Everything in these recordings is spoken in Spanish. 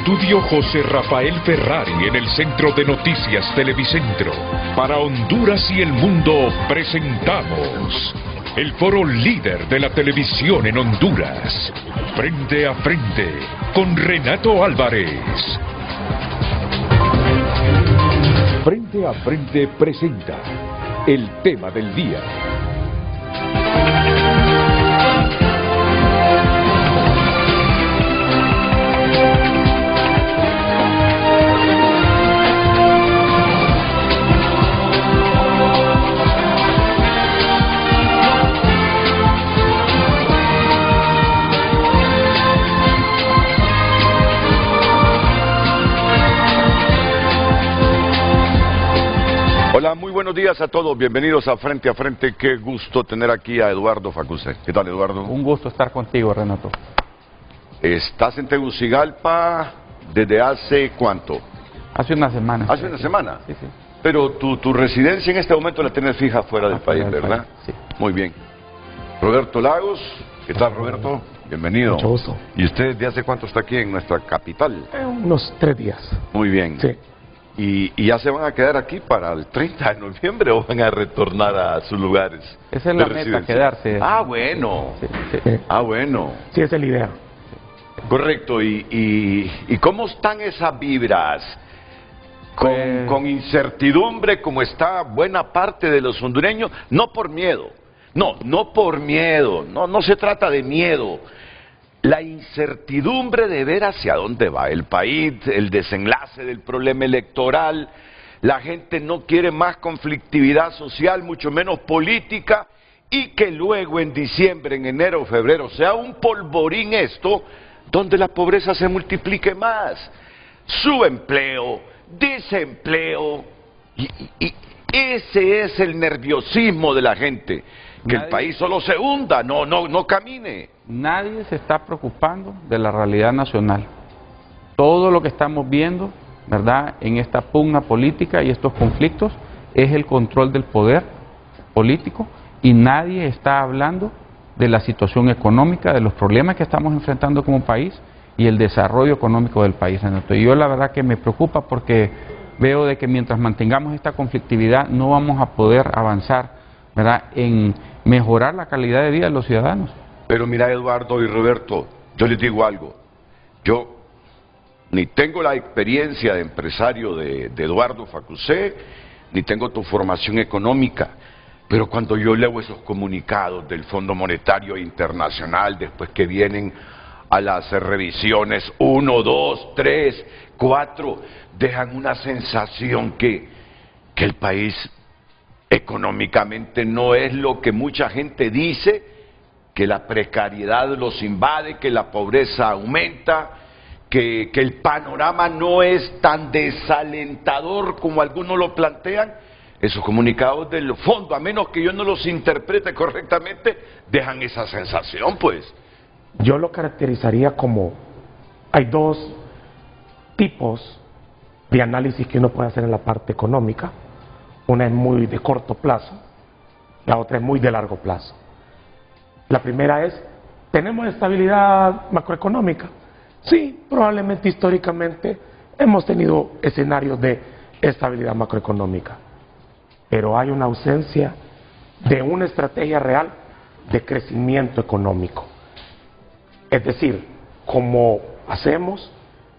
Estudio José Rafael Ferrari en el Centro de Noticias Televicentro. Para Honduras y el mundo presentamos el foro líder de la televisión en Honduras. Frente a frente con Renato Álvarez. Frente a frente presenta el tema del día. Hola, muy buenos días a todos, bienvenidos a Frente. Qué gusto tener aquí a Eduardo Facuse. ¿Qué tal, Eduardo? Un gusto estar contigo, Renato. ¿Estás en Tegucigalpa desde hace cuánto? Hace una semana. ¿Hace una semana? Sí, sí. Pero tu residencia en este momento la tienes fija fuera del país, ¿verdad? Sí. Muy bien. Roberto Lagos, ¿qué tal, Roberto? Bienvenido. Mucho gusto. ¿Y usted de hace cuánto está aquí en nuestra capital? Unos 3 días. Muy bien. Sí. ¿Y ya se van a quedar aquí para el 30 de noviembre o van a retornar a sus lugares? Esa es de la meta, residencia? quedarse. Ah, bueno. Sí, sí. Ah, bueno. Sí, esa es la idea. Correcto. ¿Y cómo están esas vibras? Con incertidumbre, como está buena parte de los hondureños, no por miedo. No por miedo. No se trata de miedo. La incertidumbre de ver hacia dónde va el país, el desenlace del problema electoral, la gente no quiere más conflictividad social, mucho menos política, y que luego en diciembre, en enero o febrero sea un polvorín esto, donde la pobreza se multiplique más. Subempleo, desempleo, y ese es el nerviosismo de la gente, que el país solo se hunda, no camine. Nadie se está preocupando de la realidad nacional. Todo lo que estamos viendo, ¿verdad?, en esta pugna política y estos conflictos es el control del poder político y nadie está hablando de la situación económica, de los problemas que estamos enfrentando como país y el desarrollo económico del país. Y yo la verdad que me preocupa porque veo de que mientras mantengamos esta conflictividad no vamos a poder avanzar, ¿verdad?, en mejorar la calidad de vida de los ciudadanos. Pero mira, Eduardo y Roberto, yo les digo algo. Yo ni tengo la experiencia de empresario de Eduardo Facuse, ni tengo tu formación económica, pero cuando yo leo esos comunicados del Fondo Monetario Internacional, después que vienen a las revisiones 1, 2, 3, 4, dejan una sensación que el país económicamente no es lo que mucha gente dice, que la precariedad los invade, que la pobreza aumenta, que el panorama no es tan desalentador como algunos lo plantean. Esos comunicados del fondo, a menos que yo no los interprete correctamente, dejan esa sensación, pues. Yo lo caracterizaría como, hay dos tipos de análisis que uno puede hacer en la parte económica. Una es muy de corto plazo, la otra es muy de largo plazo. La primera es, ¿tenemos estabilidad macroeconómica? Sí, probablemente históricamente hemos tenido escenarios de estabilidad macroeconómica, pero hay una ausencia de una estrategia real de crecimiento económico. Es decir, ¿cómo hacemos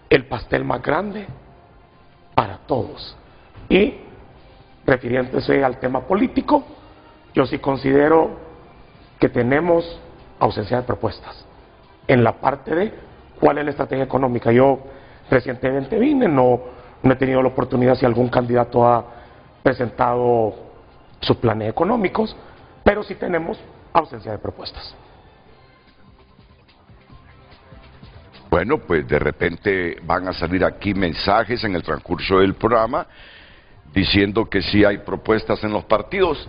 el pastel más grande para todos? Y refiriéndose al tema político, yo sí considero que tenemos ausencia de propuestas en la parte de cuál es la estrategia económica. Yo recientemente vine, no he tenido la oportunidad si algún candidato ha presentado sus planes económicos, pero sí tenemos ausencia de propuestas. Bueno, pues de repente van a salir aquí mensajes en el transcurso del programa diciendo que sí hay propuestas en los partidos.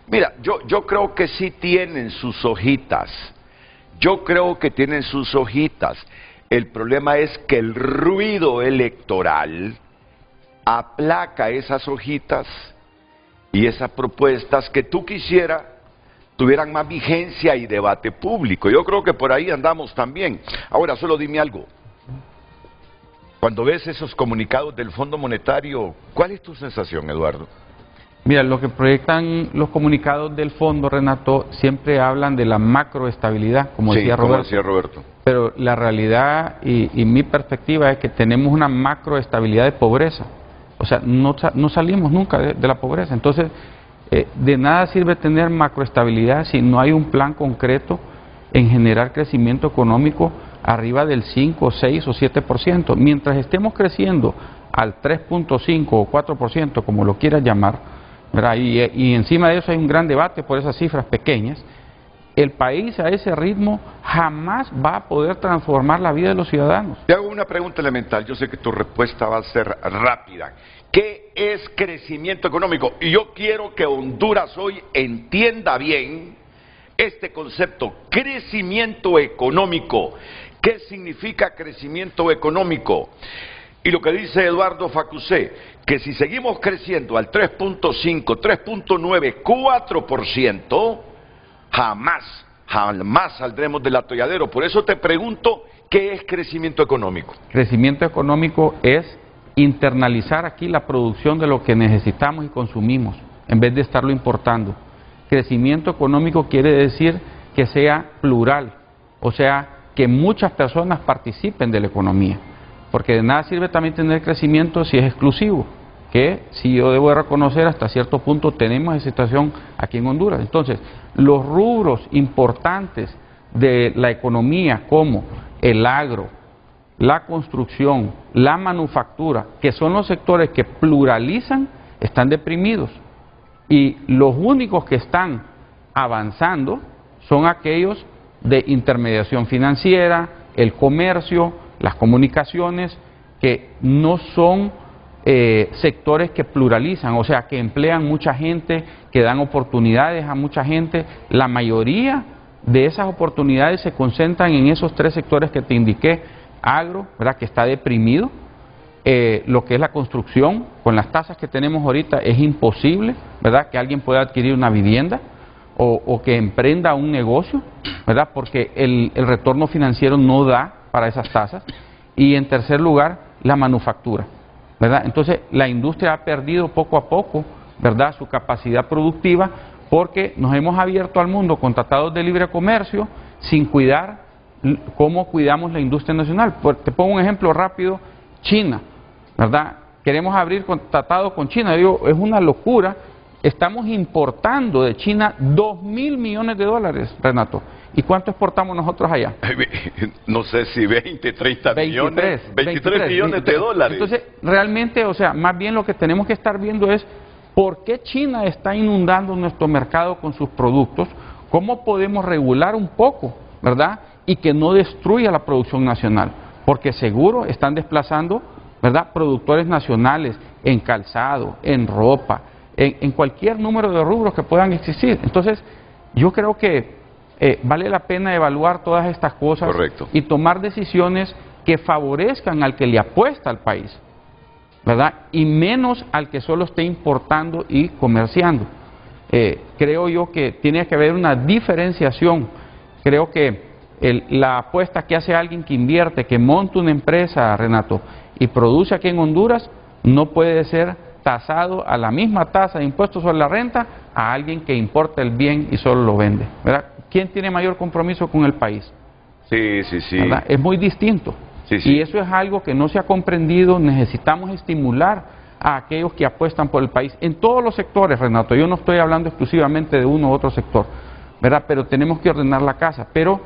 Mira, yo creo que sí tienen sus hojitas. Yo creo que tienen sus hojitas. El problema es que el ruido electoral aplaca esas hojitas y esas propuestas que tú quisieras tuvieran más vigencia y debate público. Yo creo que por ahí andamos también. Ahora, solo dime algo. Cuando ves esos comunicados del Fondo Monetario, ¿cuál es tu sensación, Eduardo? Mira, lo que proyectan los comunicados del fondo, Renato, siempre hablan de la macroestabilidad, como decía Roberto. Pero la realidad y mi perspectiva es que tenemos una macroestabilidad de pobreza. O sea, no salimos nunca de la pobreza. Entonces, de nada sirve tener macroestabilidad si no hay un plan concreto en generar crecimiento económico arriba del 5, 6 o 7%. Mientras estemos creciendo al 3.5 o 4%, como lo quieras llamar, ¿verdad? Y encima de eso hay un gran debate por esas cifras pequeñas, el país a ese ritmo jamás va a poder transformar la vida de los ciudadanos. Te hago una pregunta elemental, yo sé que tu respuesta va a ser rápida. ¿Qué es crecimiento económico? Y yo quiero que Honduras hoy entienda bien este concepto, crecimiento económico. ¿Qué significa crecimiento económico? Y lo que dice Eduardo Facusé, que si seguimos creciendo al 3.5, 3.9, 4%, jamás saldremos del atolladero. Por eso te pregunto, ¿qué es crecimiento económico? Crecimiento económico es internalizar aquí la producción de lo que necesitamos y consumimos, en vez de estarlo importando. Crecimiento económico quiere decir que sea plural, o sea, que muchas personas participen de la economía. Porque de nada sirve también tener crecimiento si es exclusivo, que si yo debo de reconocer hasta cierto punto tenemos esa situación aquí en Honduras. Entonces, los rubros importantes de la economía como el agro, la construcción, la manufactura, que son los sectores que pluralizan, están deprimidos. Y los únicos que están avanzando son aquellos de intermediación financiera, el comercio, las comunicaciones, que no son sectores que pluralizan, o sea, que emplean mucha gente, que dan oportunidades a mucha gente. La mayoría de esas oportunidades se concentran en esos tres sectores que te indiqué. Agro, ¿verdad?, que está deprimido. Lo que es la construcción, con las tasas que tenemos ahorita es imposible, ¿verdad?, que alguien pueda adquirir una vivienda o que emprenda un negocio, ¿verdad?, porque el retorno financiero no da para esas tasas. Y en tercer lugar, la manufactura, ¿verdad? Entonces, la industria ha perdido poco a poco, ¿verdad?, su capacidad productiva, porque nos hemos abierto al mundo con tratados de libre comercio sin cuidar cómo cuidamos la industria nacional. Te pongo un ejemplo rápido: China, ¿verdad? Queremos abrir tratados con China. Yo digo, es una locura. Estamos importando de China 2.000 millones de dólares, Renato. ¿Y cuánto exportamos nosotros allá? No sé si 20, 30 millones. 23 millones de dólares. Entonces, realmente, o sea, más bien lo que tenemos que estar viendo es por qué China está inundando nuestro mercado con sus productos, cómo podemos regular un poco, ¿verdad?, y que no destruya la producción nacional, porque seguro están desplazando, ¿verdad?, productores nacionales en calzado, en ropa, en cualquier número de rubros que puedan existir. Entonces, yo creo que vale la pena evaluar todas estas cosas. Correcto. Y tomar decisiones que favorezcan al que le apuesta al país, ¿verdad?, y menos al que solo esté importando y comerciando. Creo yo que tiene que haber una diferenciación. Creo que la apuesta que hace alguien que invierte, que monta una empresa, Renato, y produce aquí en Honduras, no puede ser tasado a la misma tasa de impuestos sobre la renta a alguien que importa el bien y solo lo vende, ¿verdad? ¿Quién tiene mayor compromiso con el país? Sí. ¿Verdad? Es muy distinto. Sí. Y eso es algo que no se ha comprendido. Necesitamos estimular a aquellos que apuestan por el país en todos los sectores, Renato. Yo no estoy hablando exclusivamente de uno u otro sector, ¿verdad? Pero tenemos que ordenar la casa. Pero,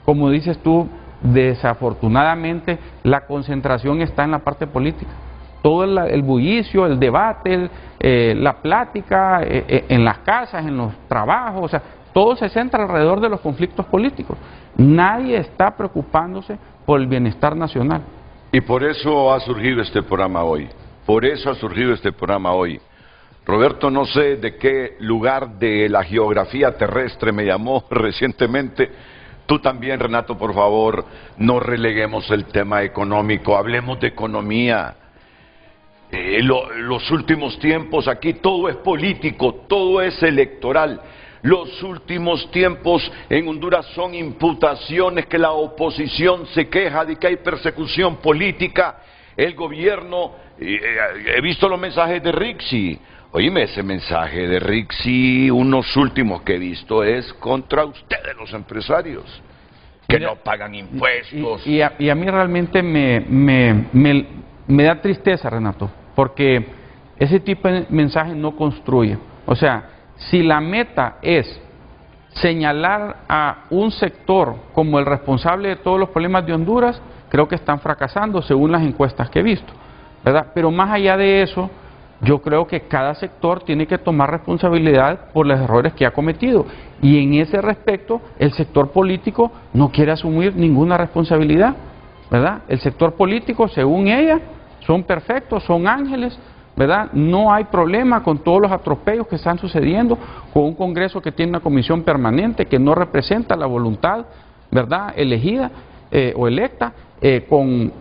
como dices tú, desafortunadamente la concentración está en la parte política. Todo el bullicio, el debate, la plática, en las casas, en los trabajos, o sea, todo se centra alrededor de los conflictos políticos. Nadie está preocupándose por el bienestar nacional. Y por eso ha surgido este programa hoy. Roberto, no sé de qué lugar de la geografía terrestre me llamó recientemente. Tú también, Renato, por favor, no releguemos el tema económico, hablemos de economía. Los últimos tiempos aquí todo es político, todo es electoral. Los últimos tiempos en Honduras son imputaciones que la oposición se queja de que hay persecución política. el gobierno, he visto los mensajes de Rixi. Oíme, ese mensaje de Rixi, unos últimos que he visto, es contra ustedes los empresarios, que no pagan impuestos. Y a mí realmente me da tristeza, Renato, porque ese tipo de mensaje no construye. O sea, si la meta es señalar a un sector como el responsable de todos los problemas de Honduras, creo que están fracasando según las encuestas que he visto, ¿verdad? Pero más allá de eso, yo creo que cada sector tiene que tomar responsabilidad por los errores que ha cometido. Y en ese respecto, el sector político no quiere asumir ninguna responsabilidad, ¿verdad? El sector político, según ella, son perfectos, son ángeles, ¿verdad? No hay problema con todos los atropellos que están sucediendo, con un Congreso que tiene una comisión permanente que no representa la voluntad, ¿verdad?, elegida o electa, con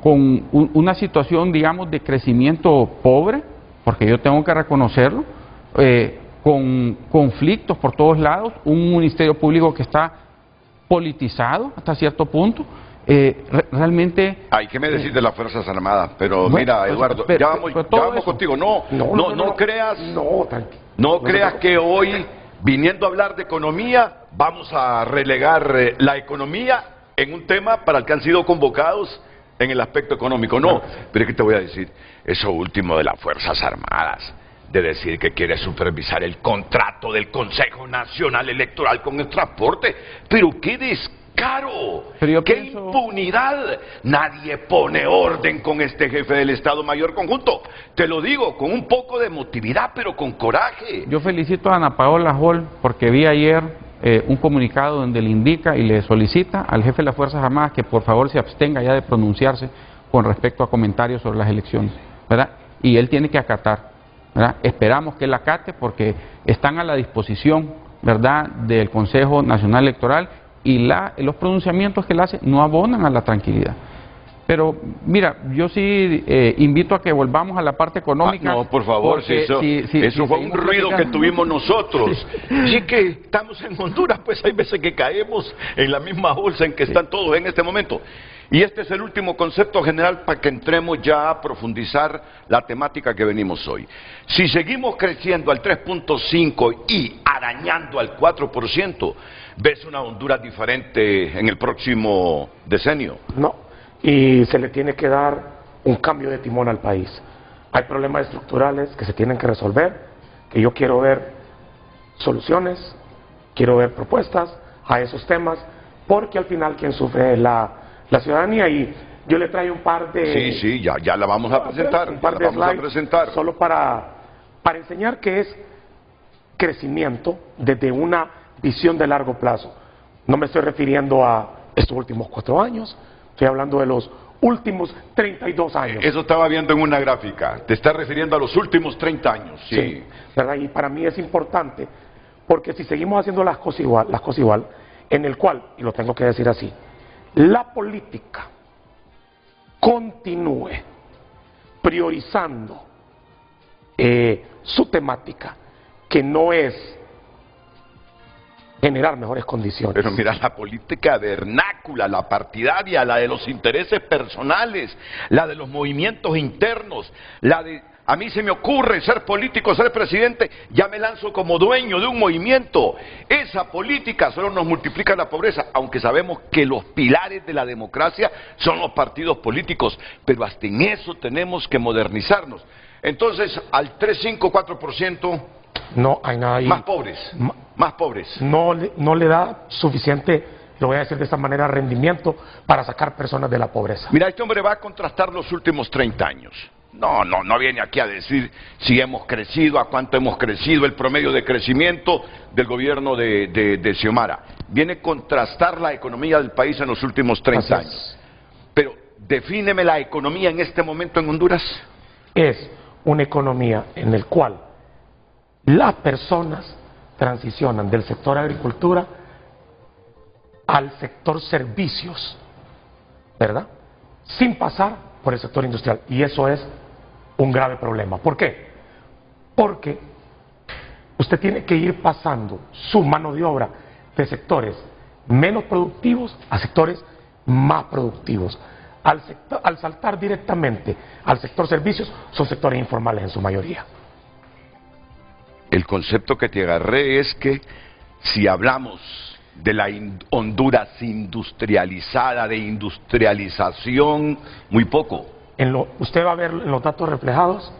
una situación, digamos, de crecimiento pobre, porque yo tengo que reconocerlo, con conflictos por todos lados, un ministerio público que está politizado hasta cierto punto. Realmente... Ay, ¿qué me decís de las Fuerzas Armadas? Pero bueno, mira, Eduardo, ya vamos contigo. No creas que hoy, viniendo a hablar de economía, vamos a relegar la economía en un tema para el que han sido convocados en el aspecto económico. No, pero es que te voy a decir, eso último de las Fuerzas Armadas, de decir que quiere supervisar el contrato del Consejo Nacional Electoral con el transporte, pero qué descaro, qué impunidad. Nadie pone orden con este jefe del Estado Mayor Conjunto. Te lo digo, con un poco de emotividad, pero con coraje. Yo felicito a Ana Paola Hall porque vi ayer un comunicado donde le indica y le solicita al jefe de las Fuerzas Armadas que por favor se abstenga ya de pronunciarse con respecto a comentarios sobre las elecciones, ¿verdad? Y él tiene que acatar, ¿verdad? Esperamos que él acate porque están a la disposición, ¿verdad?, del Consejo Nacional Electoral, y los pronunciamientos que él hace no abonan a la tranquilidad. Pero mira, yo sí invito a que volvamos a la parte económica. No, por favor, eso fue un ruido que tuvimos nosotros. Y es que estamos en Honduras, pues hay veces que caemos en la misma bolsa en que están todos en este momento. Y este es el último concepto general para que entremos ya a profundizar la temática que venimos hoy. Si seguimos creciendo al 3.5 y arañando al 4%, ¿ves una Honduras diferente en el próximo decenio? No. Y se le tiene que dar un cambio de timón al país. Hay problemas estructurales que se tienen que resolver, que yo quiero ver soluciones, quiero ver propuestas a esos temas, porque al final quien sufre es la ciudadanía. Y yo le traigo un par de... Sí, ya la vamos a presentar. Un par de slides solo para enseñar que es crecimiento desde una visión de largo plazo. No me estoy refiriendo a estos últimos 4 años, estoy hablando de los últimos 32 años. Eso estaba viendo en una gráfica. Te estás refiriendo a los últimos 30 años. Sí, ¿verdad? Y para mí es importante, porque si seguimos haciendo las cosas igual, en el cual, y lo tengo que decir así, la política continúe priorizando su temática, que no es generar mejores condiciones. Pero mira, la política vernácula, la partidaria, la de los intereses personales, la de los movimientos internos, la de... A mí se me ocurre ser político, ser presidente, ya me lanzo como dueño de un movimiento. Esa política solo nos multiplica la pobreza, aunque sabemos que los pilares de la democracia son los partidos políticos, pero hasta en eso tenemos que modernizarnos. Entonces, al 3, 5, 4%... No hay nada ahí. Más pobres, más pobres. No le da suficiente, lo voy a decir de esta manera, rendimiento para sacar personas de la pobreza. Mira, este hombre va a contrastar los últimos 30 años. No viene aquí a decir si hemos crecido, a cuánto hemos crecido, el promedio de crecimiento del gobierno de Xiomara. Viene a contrastar la economía del país en los últimos 30 años. Pero, defíneme la economía en este momento en Honduras. Es una economía en la cual las personas transicionan del sector agricultura al sector servicios, ¿verdad? Sin pasar por el sector industrial. Y eso es un grave problema. ¿Por qué? Porque usted tiene que ir pasando su mano de obra de sectores menos productivos a sectores más productivos. Al saltar directamente al sector servicios, son sectores informales en su mayoría. El concepto que te agarré es que si hablamos de la Honduras industrializada, de industrialización, muy poco. Usted va a ver en los datos reflejados,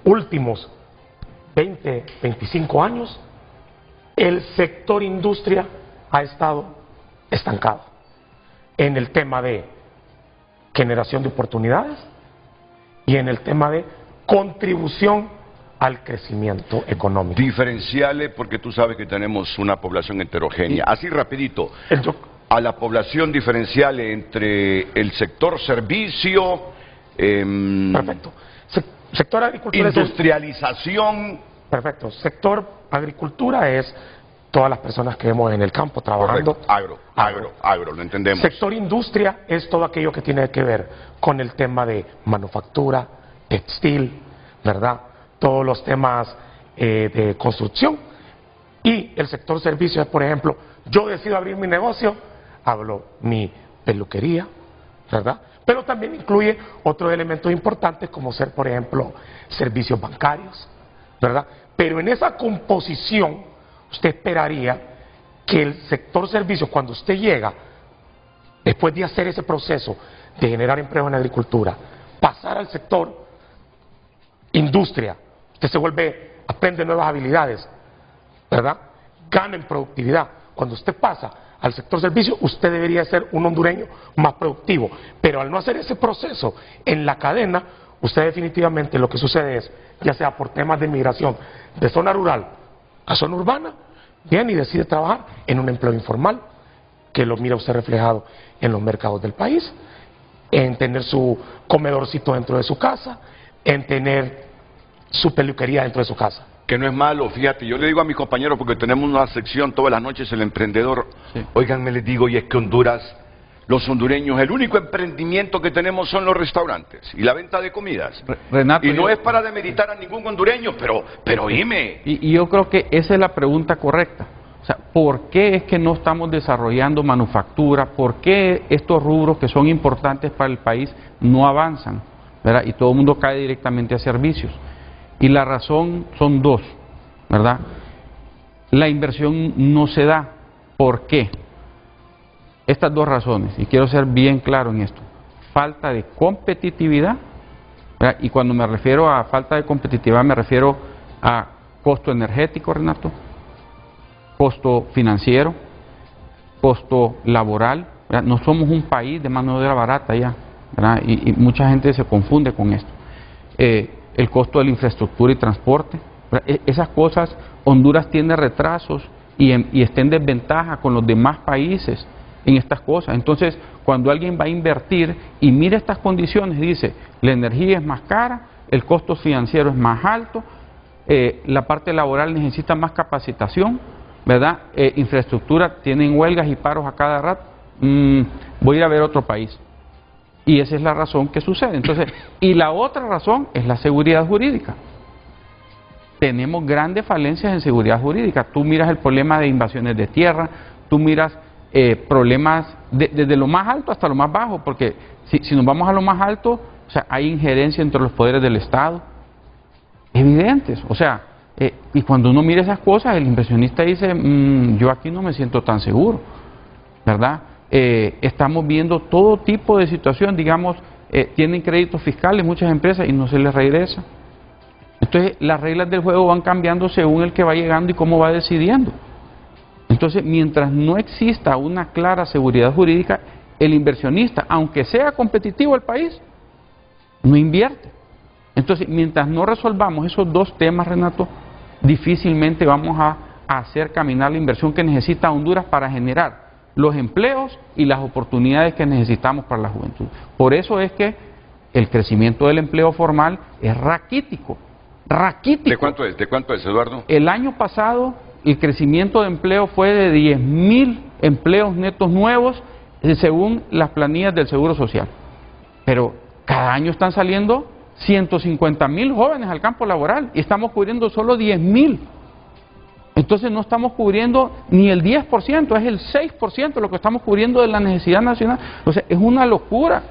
últimos 20, 25 años, el sector industria ha estado estancado en el tema de generación de oportunidades y en el tema de contribución al crecimiento económico. Diferenciales, porque tú sabes que tenemos una población heterogénea. Así rapidito, a la población diferencial entre el sector servicio, perfecto. Sector agricultura, industrialización. Perfecto. Sector agricultura es todas las personas que vemos en el campo trabajando. Correcto. Agro, lo entendemos. Sector industria es todo aquello que tiene que ver con el tema de manufactura, textil, ¿verdad? Todos los temas de construcción. Y el sector servicios es, por ejemplo, yo decido abrir mi negocio, hablo mi peluquería, ¿verdad? Pero también incluye otros elementos importantes como ser, por ejemplo, servicios bancarios, ¿verdad? Pero en esa composición, usted esperaría que el sector servicios, cuando usted llega, después de hacer ese proceso de generar empleo en agricultura, pasar al sector industria, usted se vuelve, aprende nuevas habilidades, ¿verdad? Gana en productividad. Cuando usted pasa al sector servicio, usted debería ser un hondureño más productivo. Pero al no hacer ese proceso en la cadena, usted definitivamente lo que sucede es, ya sea por temas de migración de zona rural a zona urbana, viene y decide trabajar en un empleo informal, que lo mira usted reflejado en los mercados del país, en tener su comedorcito dentro de su casa, en tener su peluquería dentro de su casa. Que no es malo, fíjate, yo le digo a mis compañeros, porque tenemos una sección todas las noches, el emprendedor, sí. Oigan, me les digo, y es que Honduras, los hondureños, el único emprendimiento que tenemos son los restaurantes y la venta de comidas. Renato, y no es para demeritar a ningún hondureño, pero dime. Y yo creo que esa es la pregunta correcta. O sea, ¿por qué es que no estamos desarrollando manufactura? ¿Por qué estos rubros que son importantes para el país no avanzan? ¿Verdad? Y todo el mundo cae directamente a servicios. Y la razón son dos, ¿verdad? La inversión no se da. ¿Por qué? Estas dos razones, y quiero ser bien claro en esto. Falta de competitividad, ¿verdad? Y cuando me refiero a falta de competitividad me refiero a costo energético, Renato, costo financiero, costo laboral, ¿verdad? No somos un país de mano de obra barata ya, ¿verdad? Y mucha gente se confunde con esto. El costo de la infraestructura y transporte, ¿verdad? Esas cosas, Honduras tiene retrasos y está en desventaja con los demás países en estas cosas. Entonces, cuando alguien va a invertir y mira estas condiciones, dice, la energía es más cara, el costo financiero es más alto, la parte laboral necesita más capacitación, ¿verdad? Infraestructura, tienen huelgas y paros a cada rato, voy a ir a ver otro país. Y esa es la razón que sucede. Entonces, y la otra razón es la seguridad jurídica. Tenemos grandes falencias en seguridad jurídica. Tú miras el problema de invasiones de tierra, tú miras problemas desde lo más alto hasta lo más bajo, porque si nos vamos a lo más alto, o sea, hay injerencia entre los poderes del Estado, evidentes, o sea, y cuando uno mira esas cosas, el inversionista dice, yo aquí no me siento tan seguro, ¿verdad? Estamos viendo todo tipo de situación, digamos, tienen créditos fiscales muchas empresas y no se les regresa. Entonces, las reglas del juego van cambiando según el que va llegando y cómo va decidiendo. Entonces, mientras no exista una clara seguridad jurídica, el inversionista, aunque sea competitivo el país, no invierte. Entonces, mientras no resolvamos esos dos temas, Renato, difícilmente vamos a hacer caminar la inversión que necesita Honduras para generar los empleos y las oportunidades que necesitamos para la juventud. Por eso es que el crecimiento del empleo formal es raquítico. Raquítico. ¿De cuánto es, Eduardo? El año pasado el crecimiento de empleo fue de 10.000 empleos netos nuevos según las planillas del Seguro Social. Pero cada año están saliendo 150.000 jóvenes al campo laboral y estamos cubriendo solo 10.000. Entonces no estamos cubriendo ni el 10%, es el 6% lo que estamos cubriendo de la necesidad nacional. O sea, es una locura.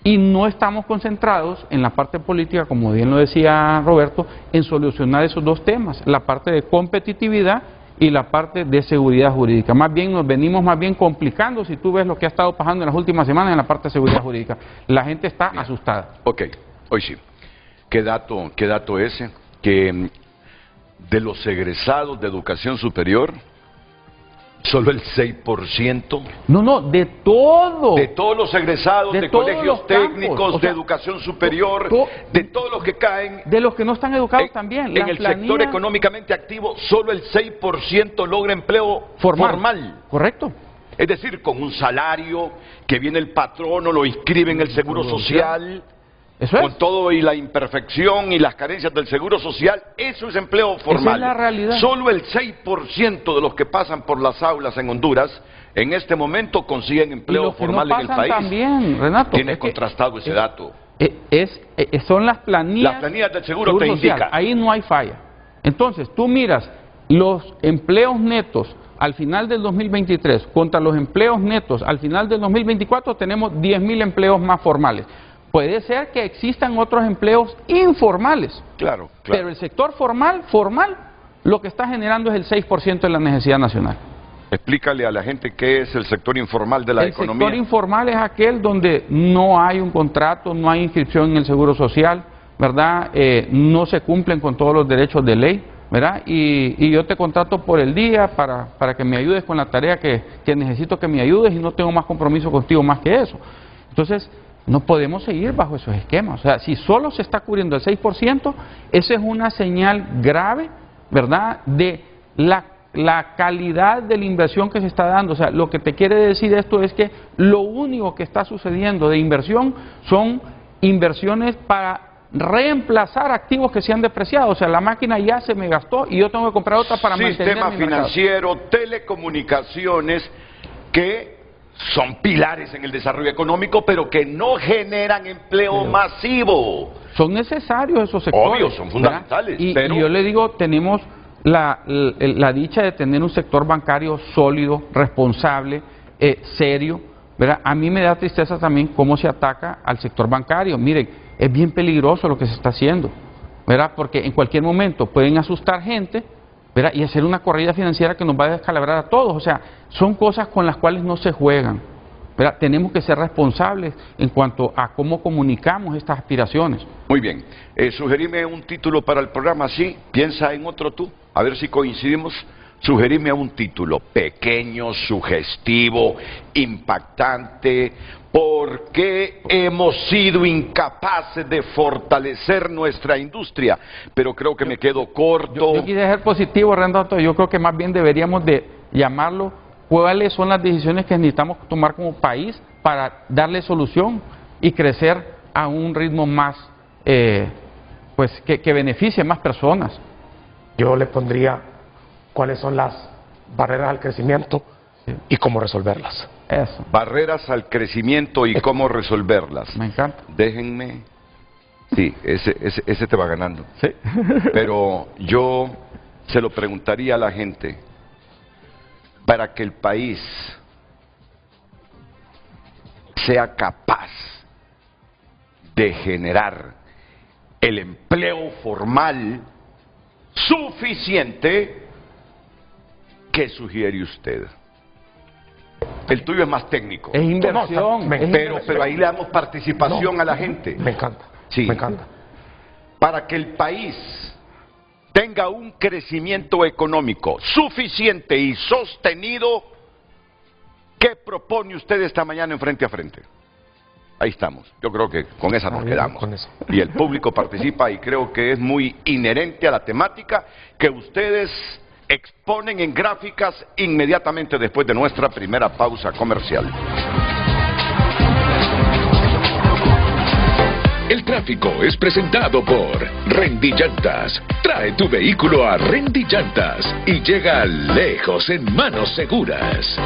Y no estamos concentrados en la parte política, como bien lo decía Roberto, en solucionar esos dos temas, la parte de competitividad y la parte de seguridad jurídica. Más bien nos venimos complicando, si tú ves lo que ha estado pasando en las últimas semanas en la parte de seguridad jurídica. La gente está asustada. Ok, hoy sí. ¿Qué dato ese? Que de los egresados de educación superior, solo el 6%. No, de todo. De todos los egresados de colegios técnicos, de educación superior, de todos los que caen. De los que no están educados también. En el sector económicamente activo, solo el 6% logra empleo formal. Correcto. Es decir, con un salario que viene el patrono, lo inscribe en el seguro social. Eso es. Con todo y la imperfección y las carencias del seguro social, eso es empleo formal. Esa es la realidad. Solo el 6% de los que pasan por las aulas en Honduras en este momento consiguen empleo formal en el país. También, Renato. Tienes contrastado ese dato. Son las planillas. Las planillas del seguro te indican. Ahí no hay falla. Entonces, tú miras los empleos netos al final del 2023 contra los empleos netos al final del 2024, tenemos 10.000 empleos más formales. Puede ser que existan otros empleos informales, claro. Pero el sector formal, lo que está generando es el 6% de la necesidad nacional. Explícale a la gente qué es el sector informal de la economía. El sector informal es aquel donde no hay un contrato, no hay inscripción en el seguro social, ¿verdad? No se cumplen con todos los derechos de ley, ¿verdad? Y yo te contrato por el día para que me ayudes con la tarea que necesito que me ayudes y no tengo más compromiso contigo más que eso. Entonces, no podemos seguir bajo esos esquemas. O sea, si solo se está cubriendo el 6%, esa es una señal grave, ¿verdad?, de la calidad de la inversión que se está dando. O sea, lo que te quiere decir esto es que lo único que está sucediendo de inversión son inversiones para reemplazar activos que se han depreciado. O sea, la máquina ya se me gastó y yo tengo que comprar otra para mantener sistema financiero, telecomunicaciones, que son pilares en el desarrollo económico, pero que no generan empleo masivo. Son necesarios esos sectores. Obvio, son fundamentales. Y yo le digo, tenemos la dicha de tener un sector bancario sólido, responsable, serio, ¿verdad? A mí me da tristeza también cómo se ataca al sector bancario. Miren, es bien peligroso lo que se está haciendo, ¿verdad? Porque en cualquier momento pueden asustar gente, ¿verdad?, y hacer una corrida financiera que nos va a descalabrar a todos. O sea, son cosas con las cuales no se juegan, ¿verdad? Tenemos que ser responsables en cuanto a cómo comunicamos estas aspiraciones. Muy bien. Sugerime un título para el programa, sí. Piensa en otro tú, a ver si coincidimos. Sugerime un título pequeño, sugestivo, impactante. ¿Por qué hemos sido incapaces de fortalecer nuestra industria? Pero creo que me quedo corto. Yo quisiera ser positivo, Renato. Yo creo que más bien deberíamos de llamarlo cuáles son las decisiones que necesitamos tomar como país para darle solución y crecer a un ritmo más, pues que beneficie a más personas. Yo le pondría cuáles son las barreras al crecimiento y cómo resolverlas. Eso. Barreras al crecimiento y cómo resolverlas. Me encanta. Déjenme. Sí, ese te va ganando. Sí. Pero yo se lo preguntaría a la gente, para que el país sea capaz de generar el empleo formal suficiente, ¿qué sugiere usted? El tuyo es más técnico. Es inversión. Pero ahí le damos participación a la gente. Me encanta. Sí. Me encanta. Para que el país tenga un crecimiento económico suficiente y sostenido, ¿qué propone usted esta mañana en Frente a Frente? Ahí estamos. Yo creo que con esa nos quedamos. Con eso. Y el público participa y creo que es muy inherente a la temática que ustedes exponen en gráficas inmediatamente después de nuestra primera pausa comercial. El tráfico es presentado por Rendy Llantas. Trae tu vehículo a Rendy Llantas y llega lejos en manos seguras.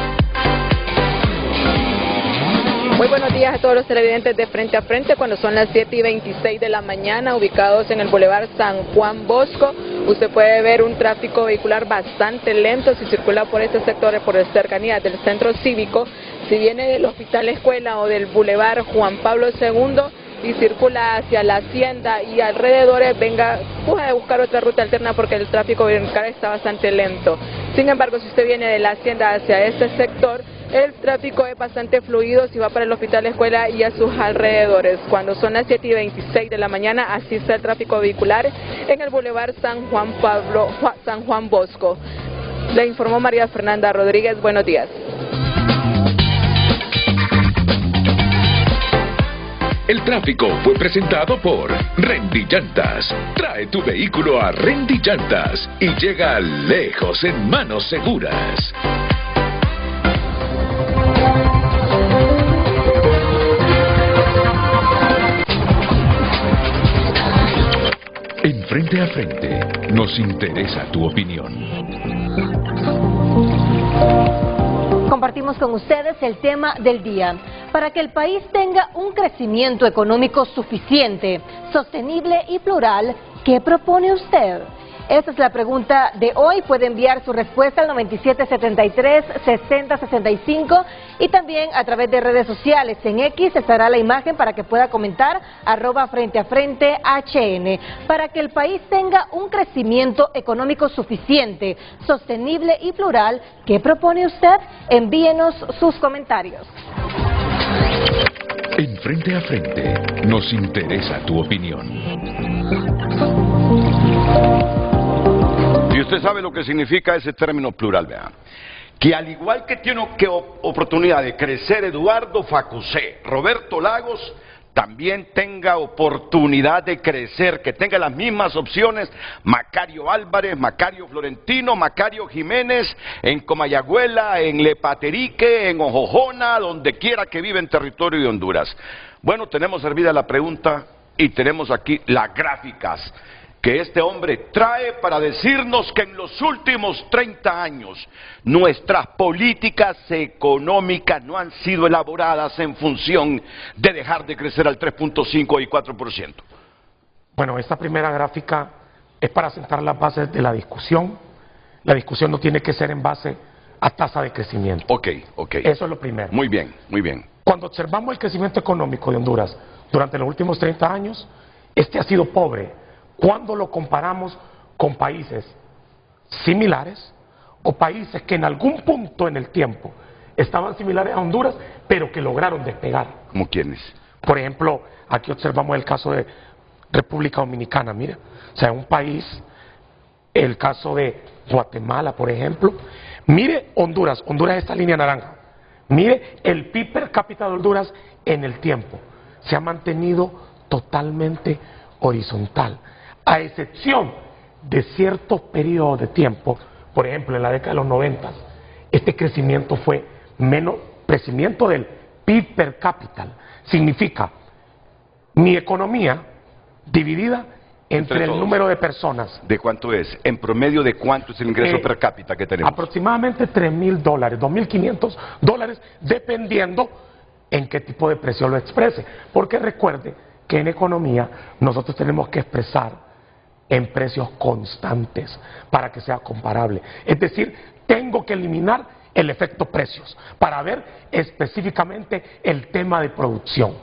Muy buenos días a todos los televidentes de Frente a Frente, cuando son las 7:26 de la mañana, ubicados en el Boulevard San Juan Bosco. Usted puede ver un tráfico vehicular bastante lento si circula por este sector, por las cercanías del centro cívico. Si viene del Hospital Escuela o del Boulevard Juan Pablo II y circula hacia la Hacienda y alrededores, puede buscar otra ruta alterna porque el tráfico vehicular está bastante lento. Sin embargo, si usted viene de la Hacienda hacia este sector, el tráfico es bastante fluido si va para el Hospital Escuela y a sus alrededores. Cuando son las 7:26 de la mañana, así está el tráfico vehicular en el Boulevard San Juan Bosco. Le informó María Fernanda Rodríguez. Buenos días. El tráfico fue presentado por Rendy Llantas. Trae tu vehículo a Rendy Llantas y llega lejos en manos seguras. En Frente a Frente nos interesa tu opinión. Compartimos con ustedes el tema del día. Para que el país tenga un crecimiento económico suficiente, sostenible y plural, ¿qué propone usted? Esa es la pregunta de hoy. Puede enviar su respuesta al 9773-6065 y también a través de redes sociales. En X estará la imagen para que pueda comentar @FrenteAFrente HN. Para que el país tenga un crecimiento económico suficiente, sostenible y plural, ¿qué propone usted? Envíenos sus comentarios. En Frente a Frente nos interesa tu opinión. Y usted sabe lo que significa ese término plural, vean. Que al igual que tiene oportunidad de crecer Eduardo Facusé, Roberto Lagos también tenga oportunidad de crecer, que tenga las mismas opciones Macario Álvarez, Macario Florentino, Macario Jiménez, en Comayagüela, en Lepaterique, en Ojojona, donde quiera que vive en territorio de Honduras. Bueno, tenemos servida la pregunta y tenemos aquí las gráficas que este hombre trae para decirnos que en los últimos 30 años nuestras políticas económicas no han sido elaboradas en función de dejar de crecer al 3.5 y 4%. Bueno, esta primera gráfica es para sentar las bases de la discusión. La discusión no tiene que ser en base a tasa de crecimiento. Ok. Eso es lo primero. Muy bien. Cuando observamos el crecimiento económico de Honduras durante los últimos 30 años, este ha sido pobre cuando lo comparamos con países similares o países que en algún punto en el tiempo estaban similares a Honduras, pero que lograron despegar. ¿Cómo quiénes? Por ejemplo, aquí observamos el caso de República Dominicana, mira, o sea, un país, el caso de Guatemala, por ejemplo. Mire Honduras es esta línea naranja. Mire el PIB per cápita de Honduras en el tiempo. Se ha mantenido totalmente horizontal, a excepción de ciertos periodos de tiempo. Por ejemplo, en la década de los 90, este crecimiento fue menos, crecimiento del PIB per cápita. Significa mi economía dividida entre el número de personas. ¿De cuánto es? En promedio, ¿de cuánto es el ingreso per cápita que tenemos? Aproximadamente $3.000, $2.500, dependiendo en qué tipo de precio lo exprese. Porque recuerde que en economía nosotros tenemos que expresar en precios constantes para que sea comparable. Es decir, tengo que eliminar el efecto precios para ver específicamente el tema de producción.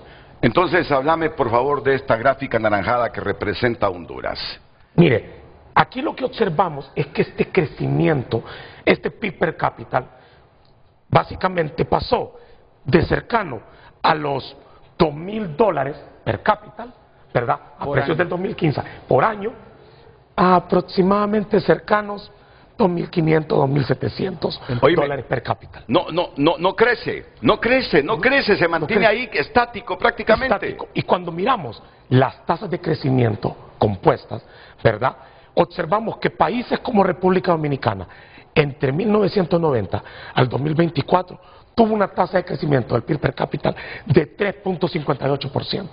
Entonces, háblame por favor de esta gráfica anaranjada que representa a Honduras. Mire, aquí lo que observamos es que este crecimiento, este PIB per cápita, básicamente pasó de cercano a los $2.000 per cápita, ¿verdad? A precios del 2015 por año, a aproximadamente cercanos $2.500, $2.700 per cápita. No crece, se mantiene ahí estático prácticamente. Estático. Y cuando miramos las tasas de crecimiento compuestas, ¿verdad? Observamos que países como República Dominicana, entre 1990 al 2024, tuvo una tasa de crecimiento del PIB per cápita de 3.58%.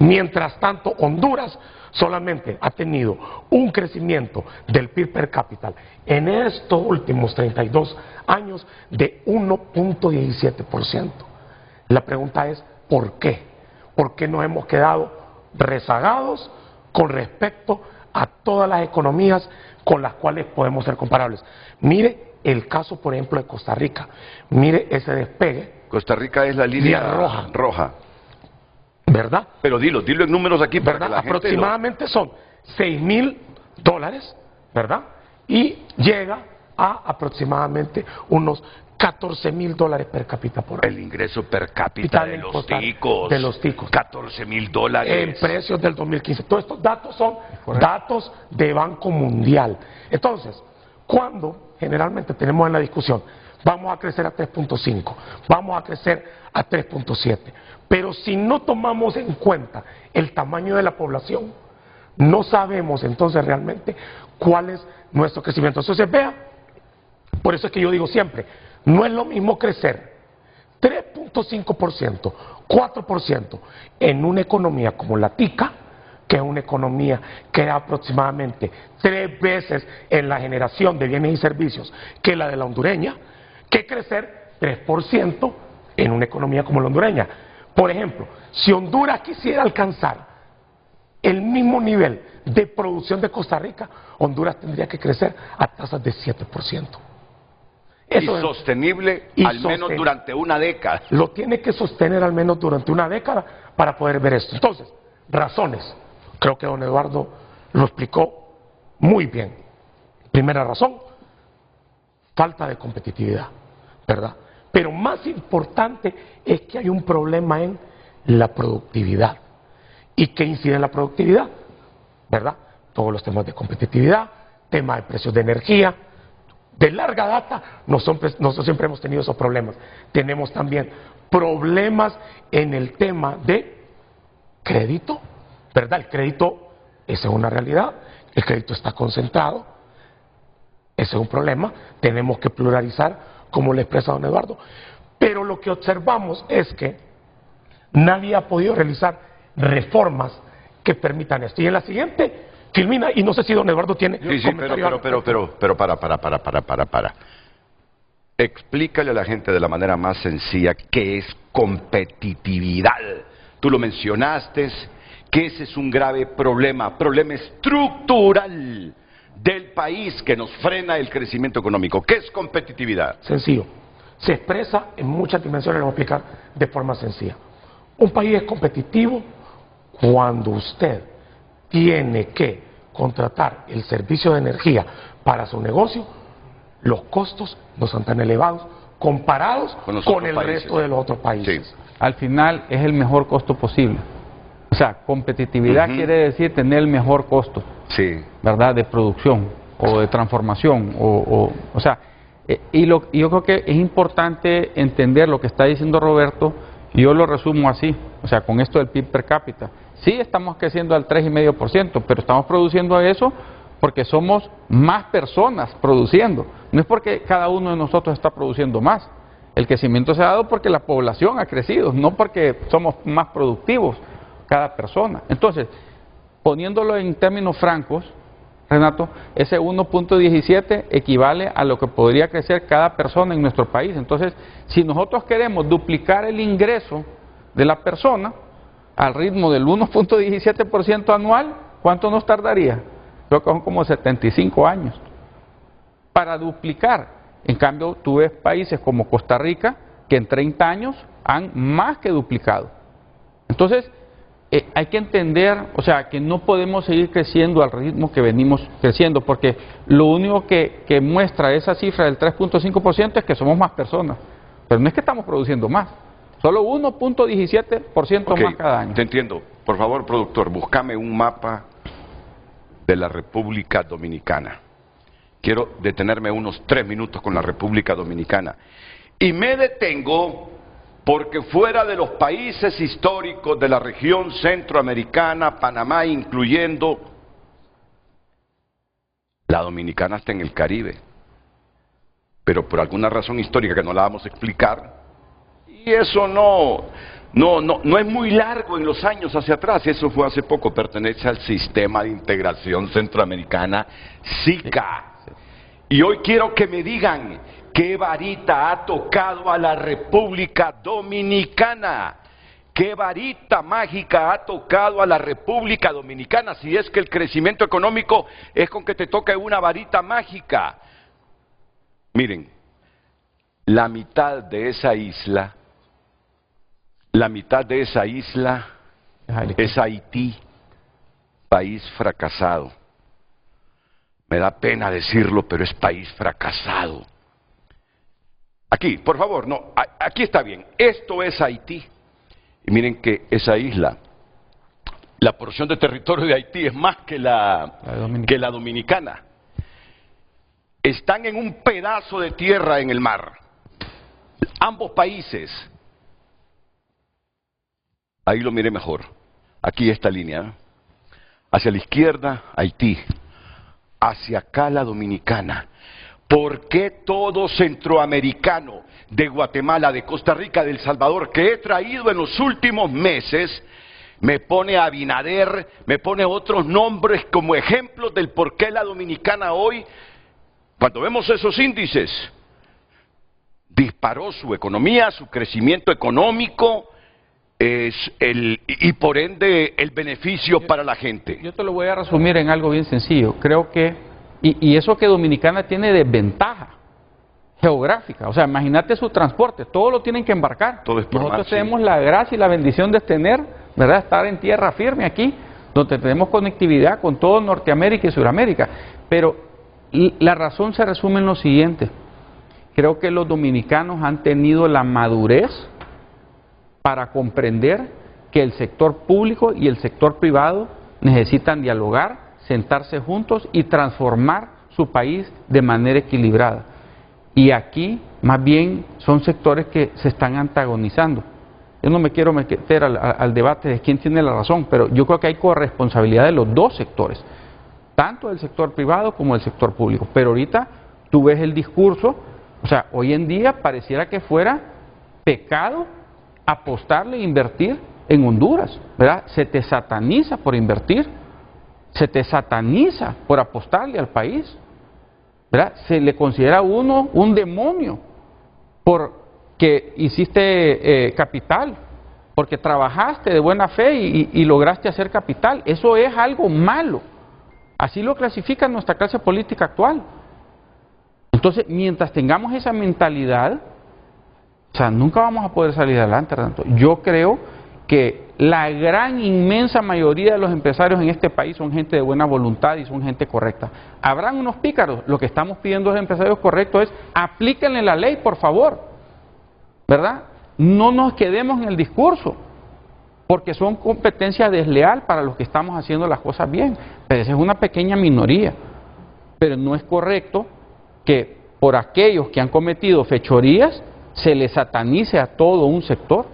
Mientras tanto, Honduras solamente ha tenido un crecimiento del PIB per cápita en estos últimos 32 años de 1.17%. La pregunta es, ¿por qué? ¿Por qué nos hemos quedado rezagados con respecto a todas las economías con las cuales podemos ser comparables? Mire el caso, por ejemplo, de Costa Rica. Mire ese despegue. Costa Rica es la línea roja. ¿Verdad? Pero dilo en números aquí para ¿Verdad? que la gente Aproximadamente son $6,000, ¿verdad? Y llega a aproximadamente unos $14,000 per cápita por año. El ingreso per cápita de los ticos. De los ticos. $14,000. En precios del 2015. Todos estos datos son datos de Banco Mundial. Entonces, cuando generalmente tenemos en la discusión, vamos a crecer a 3.5, vamos a crecer a 3.7, pero si no tomamos en cuenta el tamaño de la población, no sabemos entonces realmente cuál es nuestro crecimiento. Entonces, vea, por eso es que yo digo siempre, no es lo mismo crecer 3.5%, 4% en una economía como la tica, que es una economía que da aproximadamente 3 veces en la generación de bienes y servicios que la de la hondureña, que crecer 3% en una economía como la hondureña. Por ejemplo, si Honduras quisiera alcanzar el mismo nivel de producción de Costa Rica, Honduras tendría que crecer a tasas de 7%. Eso y sostenible menos durante una década. Lo tiene que sostener al menos durante una década para poder ver esto. Entonces, razones. Creo que don Eduardo lo explicó muy bien. Primera razón, falta de competitividad, ¿verdad? Pero más importante es que hay un problema en la productividad. ¿Y qué incide en la productividad? ¿Verdad? Todos los temas de competitividad, temas de precios de energía. De larga data, nosotros siempre hemos tenido esos problemas. Tenemos también problemas en el tema de crédito, ¿verdad? El crédito, esa es una realidad, el crédito está concentrado, ese es un problema, tenemos que pluralizar, como le expresa don Eduardo. Pero lo que observamos es que nadie ha podido realizar reformas que permitan esto. Y en la siguiente, Filmina, y no sé si don Eduardo tiene... Sí, pero para. Explícale a la gente de la manera más sencilla qué es competitividad. Tú lo mencionaste, que ese es un grave problema estructural del país que nos frena el crecimiento económico. ¿Qué es competitividad? Sencillo. Se expresa en muchas dimensiones, lo voy a explicar de forma sencilla. Un país es competitivo cuando usted tiene que contratar el servicio de energía para su negocio, los costos no son tan elevados comparados con el resto de los otros países. Sí. Al final es el mejor costo posible. O sea, competitividad quiere decir tener el mejor costo, ¿verdad? De producción o de transformación. O sea, yo creo que es importante entender lo que está diciendo Roberto. Yo lo resumo así, o sea, con esto del PIB per cápita. Sí estamos creciendo al 3,5%, pero estamos produciendo eso porque somos más personas produciendo. No es porque cada uno de nosotros está produciendo más. El crecimiento se ha dado porque la población ha crecido, no porque somos más productivos cada persona. Entonces, poniéndolo en términos francos, Renato, ese 1.17 equivale a lo que podría crecer cada persona en nuestro país. Entonces, si nosotros queremos duplicar el ingreso de la persona al ritmo del 1.17% anual, ¿cuánto nos tardaría? Creo que son como 75 años para duplicar. En cambio, tú ves países como Costa Rica que en 30 años han más que duplicado. Entonces, hay que entender, o sea, que no podemos seguir creciendo al ritmo que venimos creciendo, porque lo único que muestra esa cifra del 3.5% es que somos más personas, pero no es que estamos produciendo más, solo 1.17% más cada año. Te entiendo. Por favor, productor, búscame un mapa de la República Dominicana. Quiero detenerme unos 3 minutos con la República Dominicana. Y me detengo porque fuera de los países históricos de la región centroamericana, Panamá incluyendo, la Dominicana está en el Caribe. Pero por alguna razón histórica que no la vamos a explicar, y eso no es muy largo en los años hacia atrás, eso fue hace poco, pertenece al Sistema de Integración Centroamericana, SICA. Y hoy quiero que me digan qué varita ha tocado a la República Dominicana. ¿Qué varita mágica ha tocado a la República Dominicana? Si es que el crecimiento económico es con que te toca una varita mágica. Miren, la mitad de esa isla La mitad de esa isla es Haití, país fracasado. Me da pena decirlo, pero es país fracasado. Aquí, por favor, no, aquí está bien. Esto es Haití. Y miren que esa isla, la porción de territorio de Haití es más que la dominicana. Están en un pedazo de tierra en el mar. Ambos países. Ahí lo mire mejor. Aquí esta línea. Hacia la izquierda, Haití. Hacia acá la dominicana. ¿Por qué todo centroamericano, de Guatemala, de Costa Rica, de El Salvador, que he traído en los últimos meses, me pone a Abinader, me pone otros nombres como ejemplos del por qué la dominicana hoy, cuando vemos esos índices, disparó su economía, su crecimiento económico, y por ende el beneficio para la gente? Yo te lo voy a resumir en algo bien sencillo. Creo que, y eso que Dominicana tiene desventaja geográfica, o sea, imagínate su transporte, todo lo tienen que embarcar. Todo es por Nosotros mar, tenemos sí. la gracia y la bendición de tener, ¿verdad?, estar en tierra firme aquí, donde tenemos conectividad con todo Norteamérica y Sudamérica. Pero la razón se resume en lo siguiente: creo que los dominicanos han tenido la madurez para comprender que el sector público y el sector privado necesitan dialogar, sentarse juntos y transformar su país de manera equilibrada. Y aquí, más bien, son sectores que se están antagonizando. Yo no me quiero meter al debate de quién tiene la razón, pero yo creo que hay corresponsabilidad de los dos sectores, tanto del sector privado como del sector público. Pero ahorita tú ves el discurso, o sea, hoy en día pareciera que fuera pecado apostarle e invertir en Honduras, ¿verdad? Se te sataniza por invertir, se te sataniza por apostarle al país, ¿verdad? Se le considera a uno un demonio porque hiciste capital, porque trabajaste de buena fe y lograste hacer capital. Eso es algo malo. Así lo clasifica nuestra clase política actual. Entonces, mientras tengamos esa mentalidad, o sea, nunca vamos a poder salir adelante, Renato. Yo creo que la gran inmensa mayoría de los empresarios en este país son gente de buena voluntad y son gente correcta. Habrán unos pícaros. Lo que estamos pidiendo a los empresarios correctos es aplíquenle la ley, por favor, ¿verdad? No nos quedemos en el discurso, porque son competencia desleal para los que estamos haciendo las cosas bien. Pero esa es una pequeña minoría. Pero no es correcto que por aquellos que han cometido fechorías se le satanice a todo un sector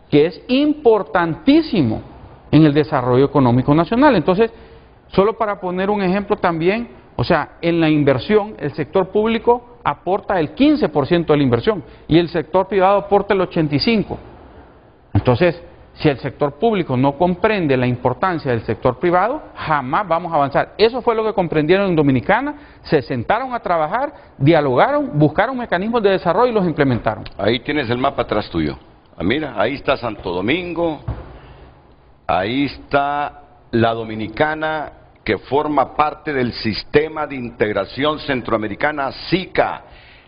que es importantísimo en el desarrollo económico nacional. Entonces, solo para poner un ejemplo también, o sea, en la inversión el sector público aporta el 15% de la inversión y el sector privado aporta el 85%. Entonces, si el sector público no comprende la importancia del sector privado, jamás vamos a avanzar. Eso fue lo que comprendieron en Dominicana, se sentaron a trabajar, dialogaron, buscaron mecanismos de desarrollo y los implementaron. Ahí tienes el mapa atrás tuyo. Ah, mira, ahí está Santo Domingo, ahí está la Dominicana, que forma parte del Sistema de Integración Centroamericana, SICA.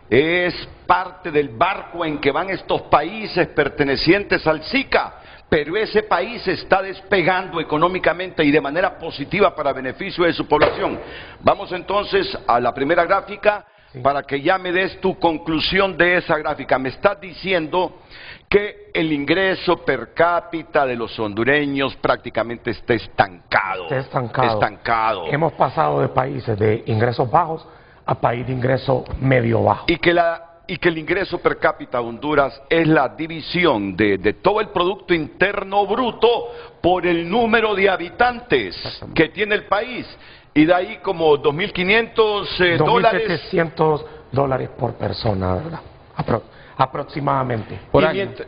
Es parte del barco en que van estos países pertenecientes al SICA. Pero ese país está despegando económicamente y de manera positiva para beneficio de su población. Vamos entonces a la primera gráfica, sí, para que ya me des tu conclusión de esa gráfica. Me estás diciendo que el ingreso per cápita de los hondureños prácticamente está estancado. Está estancado. Estancado. Hemos pasado de países de ingresos bajos a país de ingreso medio bajo. Y que el ingreso per cápita de Honduras es la división de todo el Producto Interno Bruto por el número de habitantes que tiene el país. Y de ahí como 2.500 dólares. 2.700 dólares por persona, ¿verdad? Aproximadamente.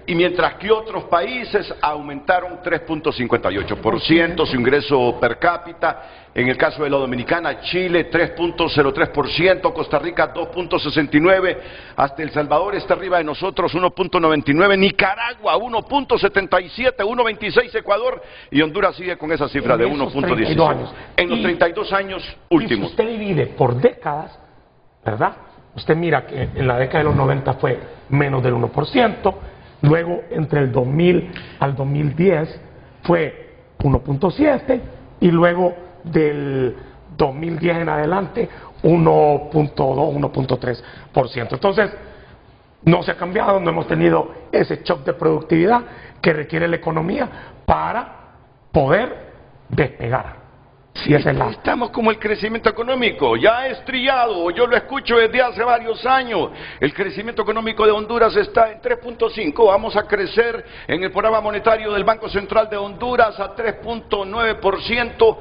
Y mientras que otros países aumentaron 3.58% su ingreso per cápita. En el caso de la Dominicana, Chile 3.03%, Costa Rica 2.69%, hasta El Salvador está arriba de nosotros 1.99%, Nicaragua 1.77%, 1.26% Ecuador, y Honduras sigue con esa cifra de 1.16%. En los 32 años últimos. Si usted divide por décadas, ¿verdad? Usted mira que en la década de los 90 fue menos del 1%, Luego, entre el 2000 al 2010, fue 1.7 y luego del 2010 en adelante 1.2, 1.3%. Entonces, no se ha cambiado, no hemos tenido ese shock de productividad que requiere la economía para poder despegar. Sí, estamos como el crecimiento económico, ya estrellado, yo lo escucho desde hace varios años. El crecimiento económico de Honduras está en 3.5, vamos a crecer en el programa monetario del Banco Central de Honduras a 3.9%.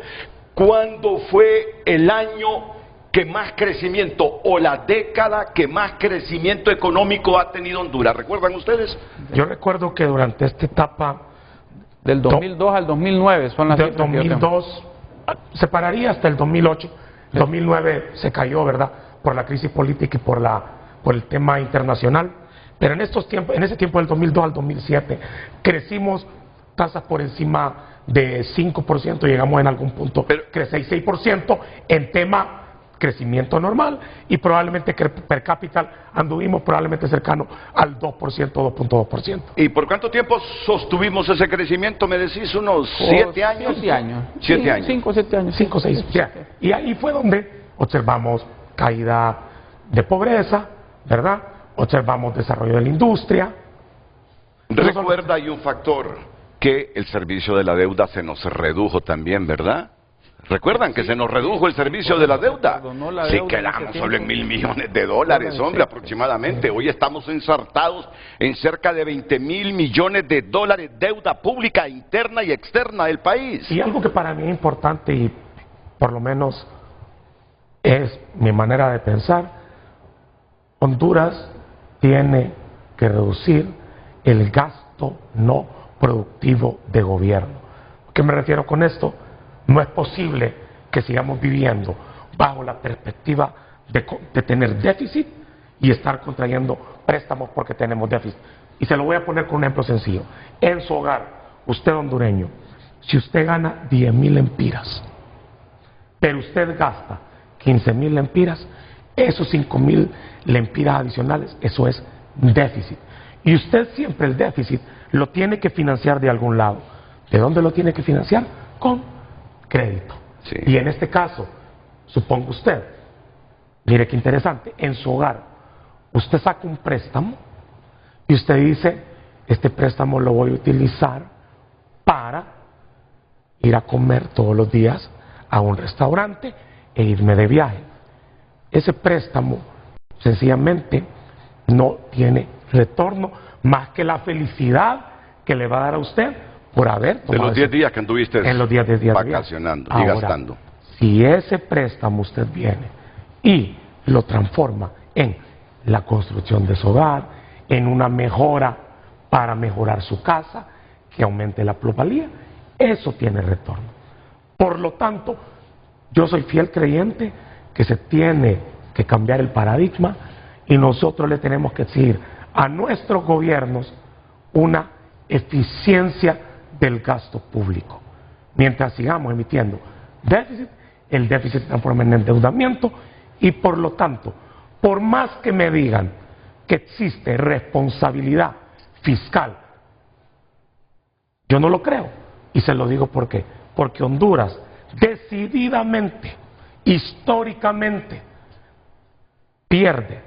¿Cuándo fue el año que más crecimiento o la década que más crecimiento económico ha tenido Honduras? ¿Recuerdan ustedes? Yo recuerdo que durante esta etapa del 2002 al 2009 son las del cifras que yo tengo. 2002 se pararía hasta el 2008. 2009 se cayó, ¿verdad? Por la crisis política y por el tema internacional. Pero en ese tiempo del 2002 al 2007 crecimos tasas por encima de 5%, llegamos en algún punto crecer 6% en tema crecimiento normal, y probablemente per cápita anduvimos probablemente cercano al 2%, 2.2%. ¿Y por cuánto tiempo sostuvimos ese crecimiento? Me decís unos 7 años. 7 años. 7 años. 5 o 7 años. 5 o 6. Y ahí fue donde observamos caída de pobreza, ¿verdad? Observamos desarrollo de la industria. Recuerda, hay un factor, que el servicio de la deuda se nos redujo también, ¿verdad? ¿Recuerdan que se nos redujo el servicio de la deuda? Sí, quedamos solo en $1.000 millones, hombre, aproximadamente. Hoy estamos ensartados en cerca de $20.000 millones, deuda pública interna y externa del país. Y algo que para mí es importante, y por lo menos es mi manera de pensar, Honduras tiene que reducir el gasto no productivo de gobierno. ¿A qué me refiero con esto? No es posible que sigamos viviendo bajo la perspectiva de tener déficit y estar contrayendo préstamos porque tenemos déficit. Y se lo voy a poner con un ejemplo sencillo. En su hogar, usted hondureño, si usted gana 10.000 lempiras, pero usted gasta 15.000 lempiras, esos 5.000 lempiras adicionales, eso es déficit. Y usted siempre el déficit lo tiene que financiar de algún lado. ¿De dónde lo tiene que financiar? Con crédito. Sí. Y en este caso, supongo usted, mire qué interesante, en su hogar, usted saca un préstamo y usted dice, este préstamo lo voy a utilizar para ir a comer todos los días a un restaurante e irme de viaje. Ese préstamo sencillamente no tiene retorno más que la felicidad que le va a dar a usted por haber tomado de los 10 días que anduviste en los 10 días vacacionando y ahora, gastando. Si ese préstamo usted viene y lo transforma en la construcción de su hogar, en una mejora para mejorar su casa, que aumente la plusvalía, eso tiene retorno. Por lo tanto, yo soy fiel creyente que se tiene que cambiar el paradigma y nosotros le tenemos que exigir a nuestros gobiernos una eficiencia del gasto público. Mientras sigamos emitiendo déficit, el déficit se transforma en endeudamiento y por lo tanto, por más que me digan que existe responsabilidad fiscal, yo no lo creo. Y se lo digo ¿por qué? Porque Honduras decididamente, históricamente, pierde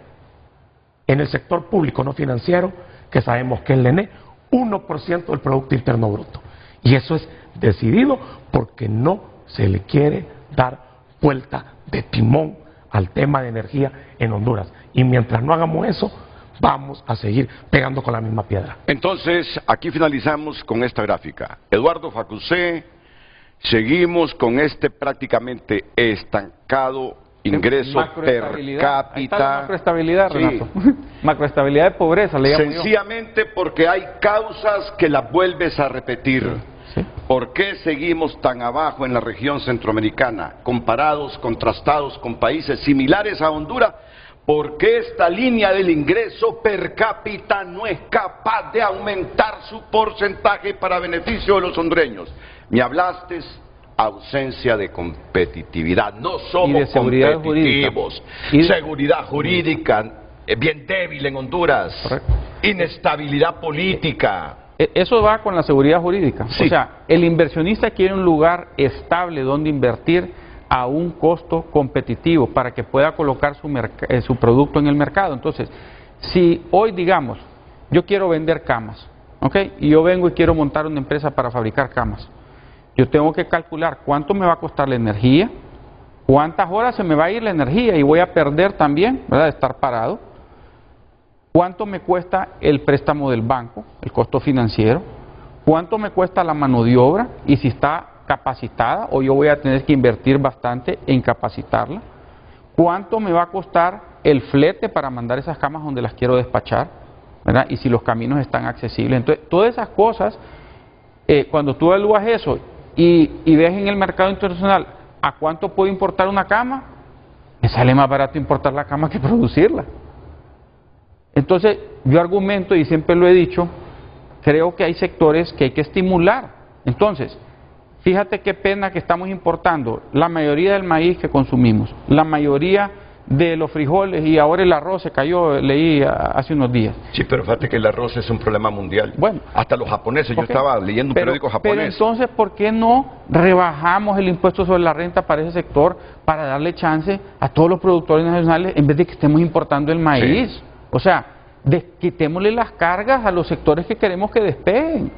en el sector público no financiero, que sabemos que es el ENE, 1% del Producto Interno Bruto. Y eso es decidido porque no se le quiere dar vuelta de timón al tema de energía en Honduras. Y mientras no hagamos eso, vamos a seguir pegando con la misma piedra. Entonces, aquí finalizamos con esta gráfica. Eduardo Facusé, seguimos con este prácticamente estancado ingreso per cápita. Ahí está la macroestabilidad, sí. Renato. Macroestabilidad de pobreza, le llamo Sencillamente porque hay causas que las vuelves a repetir. Sí. ¿Por qué seguimos tan abajo en la región centroamericana, comparados, contrastados con países similares a Honduras? Porque esta línea del ingreso per cápita no es capaz de aumentar su porcentaje para beneficio de los hondureños. Me hablaste ausencia de competitividad, no somos competitivos. Jurídica. Seguridad jurídica bien débil en Honduras. Correcto. inestabilidad política. Eso va con la seguridad jurídica. Sí. O sea, el inversionista quiere un lugar estable donde invertir a un costo competitivo para que pueda colocar su producto en el mercado. Entonces, si hoy, digamos, yo quiero vender camas, ¿ok? Y yo vengo y quiero montar una empresa para fabricar camas, yo tengo que calcular cuánto me va a costar la energía, cuántas horas se me va a ir la energía y voy a perder también, ¿verdad?, de estar parado. ¿Cuánto me cuesta el préstamo del banco, el costo financiero? ¿Cuánto me cuesta la mano de obra? Y si está capacitada o yo voy a tener que invertir bastante en capacitarla. ¿Cuánto me va a costar el flete para mandar esas camas donde las quiero despachar? ¿Verdad? Y si los caminos están accesibles. Entonces, todas esas cosas, cuando tú evalúas eso y ves en el mercado internacional a cuánto puedo importar una cama, me sale más barato importar la cama que producirla. Entonces, yo argumento, y siempre lo he dicho, creo que hay sectores que hay que estimular. Entonces, fíjate qué pena que estamos importando la mayoría del maíz que consumimos, la mayoría de los frijoles, y ahora el arroz se cayó, leí hace unos días. Sí, pero fíjate que el arroz es un problema mundial. Bueno, hasta los japoneses, yo okay, estaba leyendo un periódico japonés. Pero entonces, ¿por qué no rebajamos el impuesto sobre la renta para ese sector para darle chance a todos los productores nacionales en vez de que estemos importando el maíz? Sí. O sea, quitémosle las cargas a los sectores que queremos que despeguen.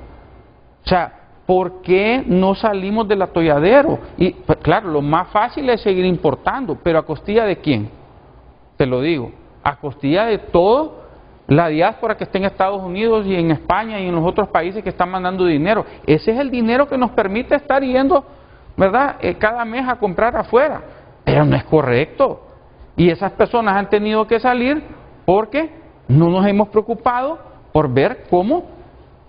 O sea, ¿por qué no salimos del atolladero? Y pues, claro, lo más fácil es seguir importando, pero ¿a costilla de quién? Te lo digo, a costilla de toda la diáspora que está en Estados Unidos y en España y en los otros países que están mandando dinero. Ese es el dinero que nos permite estar yendo, ¿verdad?, cada mes a comprar afuera. Pero no es correcto. Y esas personas han tenido que salir porque no nos hemos preocupado por ver cómo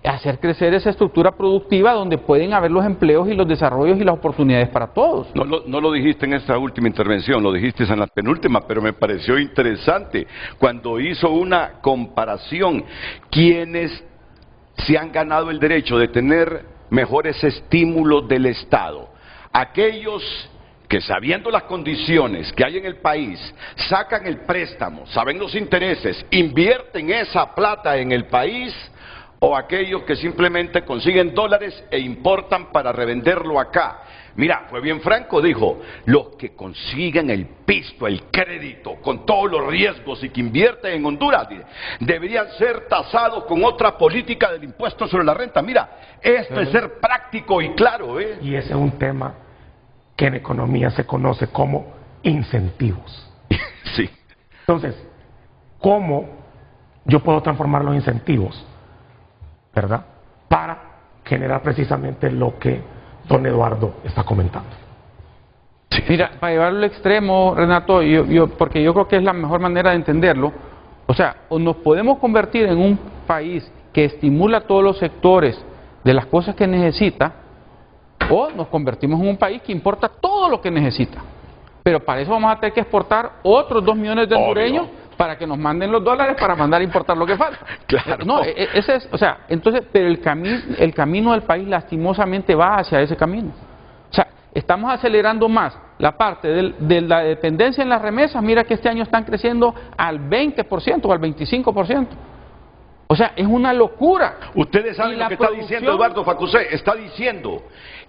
hacer crecer esa estructura productiva donde pueden haber los empleos y los desarrollos y las oportunidades para todos. No lo dijiste en esta última intervención, lo dijiste en la penúltima, pero me pareció interesante cuando hizo una comparación. Quienes se han ganado el derecho de tener mejores estímulos del Estado, aquellos que sabiendo las condiciones que hay en el país, sacan el préstamo, saben los intereses, invierten esa plata en el país, o aquellos que simplemente consiguen dólares e importan para revenderlo acá. Mira, fue bien franco, dijo, los que consiguen el pisto, el crédito, con todos los riesgos y que invierten en Honduras, deberían ser tasados con otra política del impuesto sobre la renta. Mira, esto es ser práctico y claro, ¿eh? Y ese es un tema que en economía se conoce como incentivos. Sí. Entonces, ¿cómo yo puedo transformar los incentivos, ¿verdad?, para generar precisamente lo que don Eduardo está comentando? Mira, para llevarlo al extremo, Renato, porque yo creo que es la mejor manera de entenderlo. O sea, o nos podemos convertir en un país que estimula todos los sectores de las cosas que necesita, o nos convertimos en un país que importa todo lo que necesita. Pero para eso vamos a tener que exportar otros 2 millones de hondureños para que nos manden los dólares para mandar a importar lo que falta. Claro. No, ese es, o sea, entonces, pero el camino del país lastimosamente va hacia ese camino. O sea, estamos acelerando más la parte de la dependencia en las remesas. Mira que este año están creciendo al 20% o al 25%. O sea, es una locura. Ustedes saben lo que está diciendo Eduardo Facusé. Está diciendo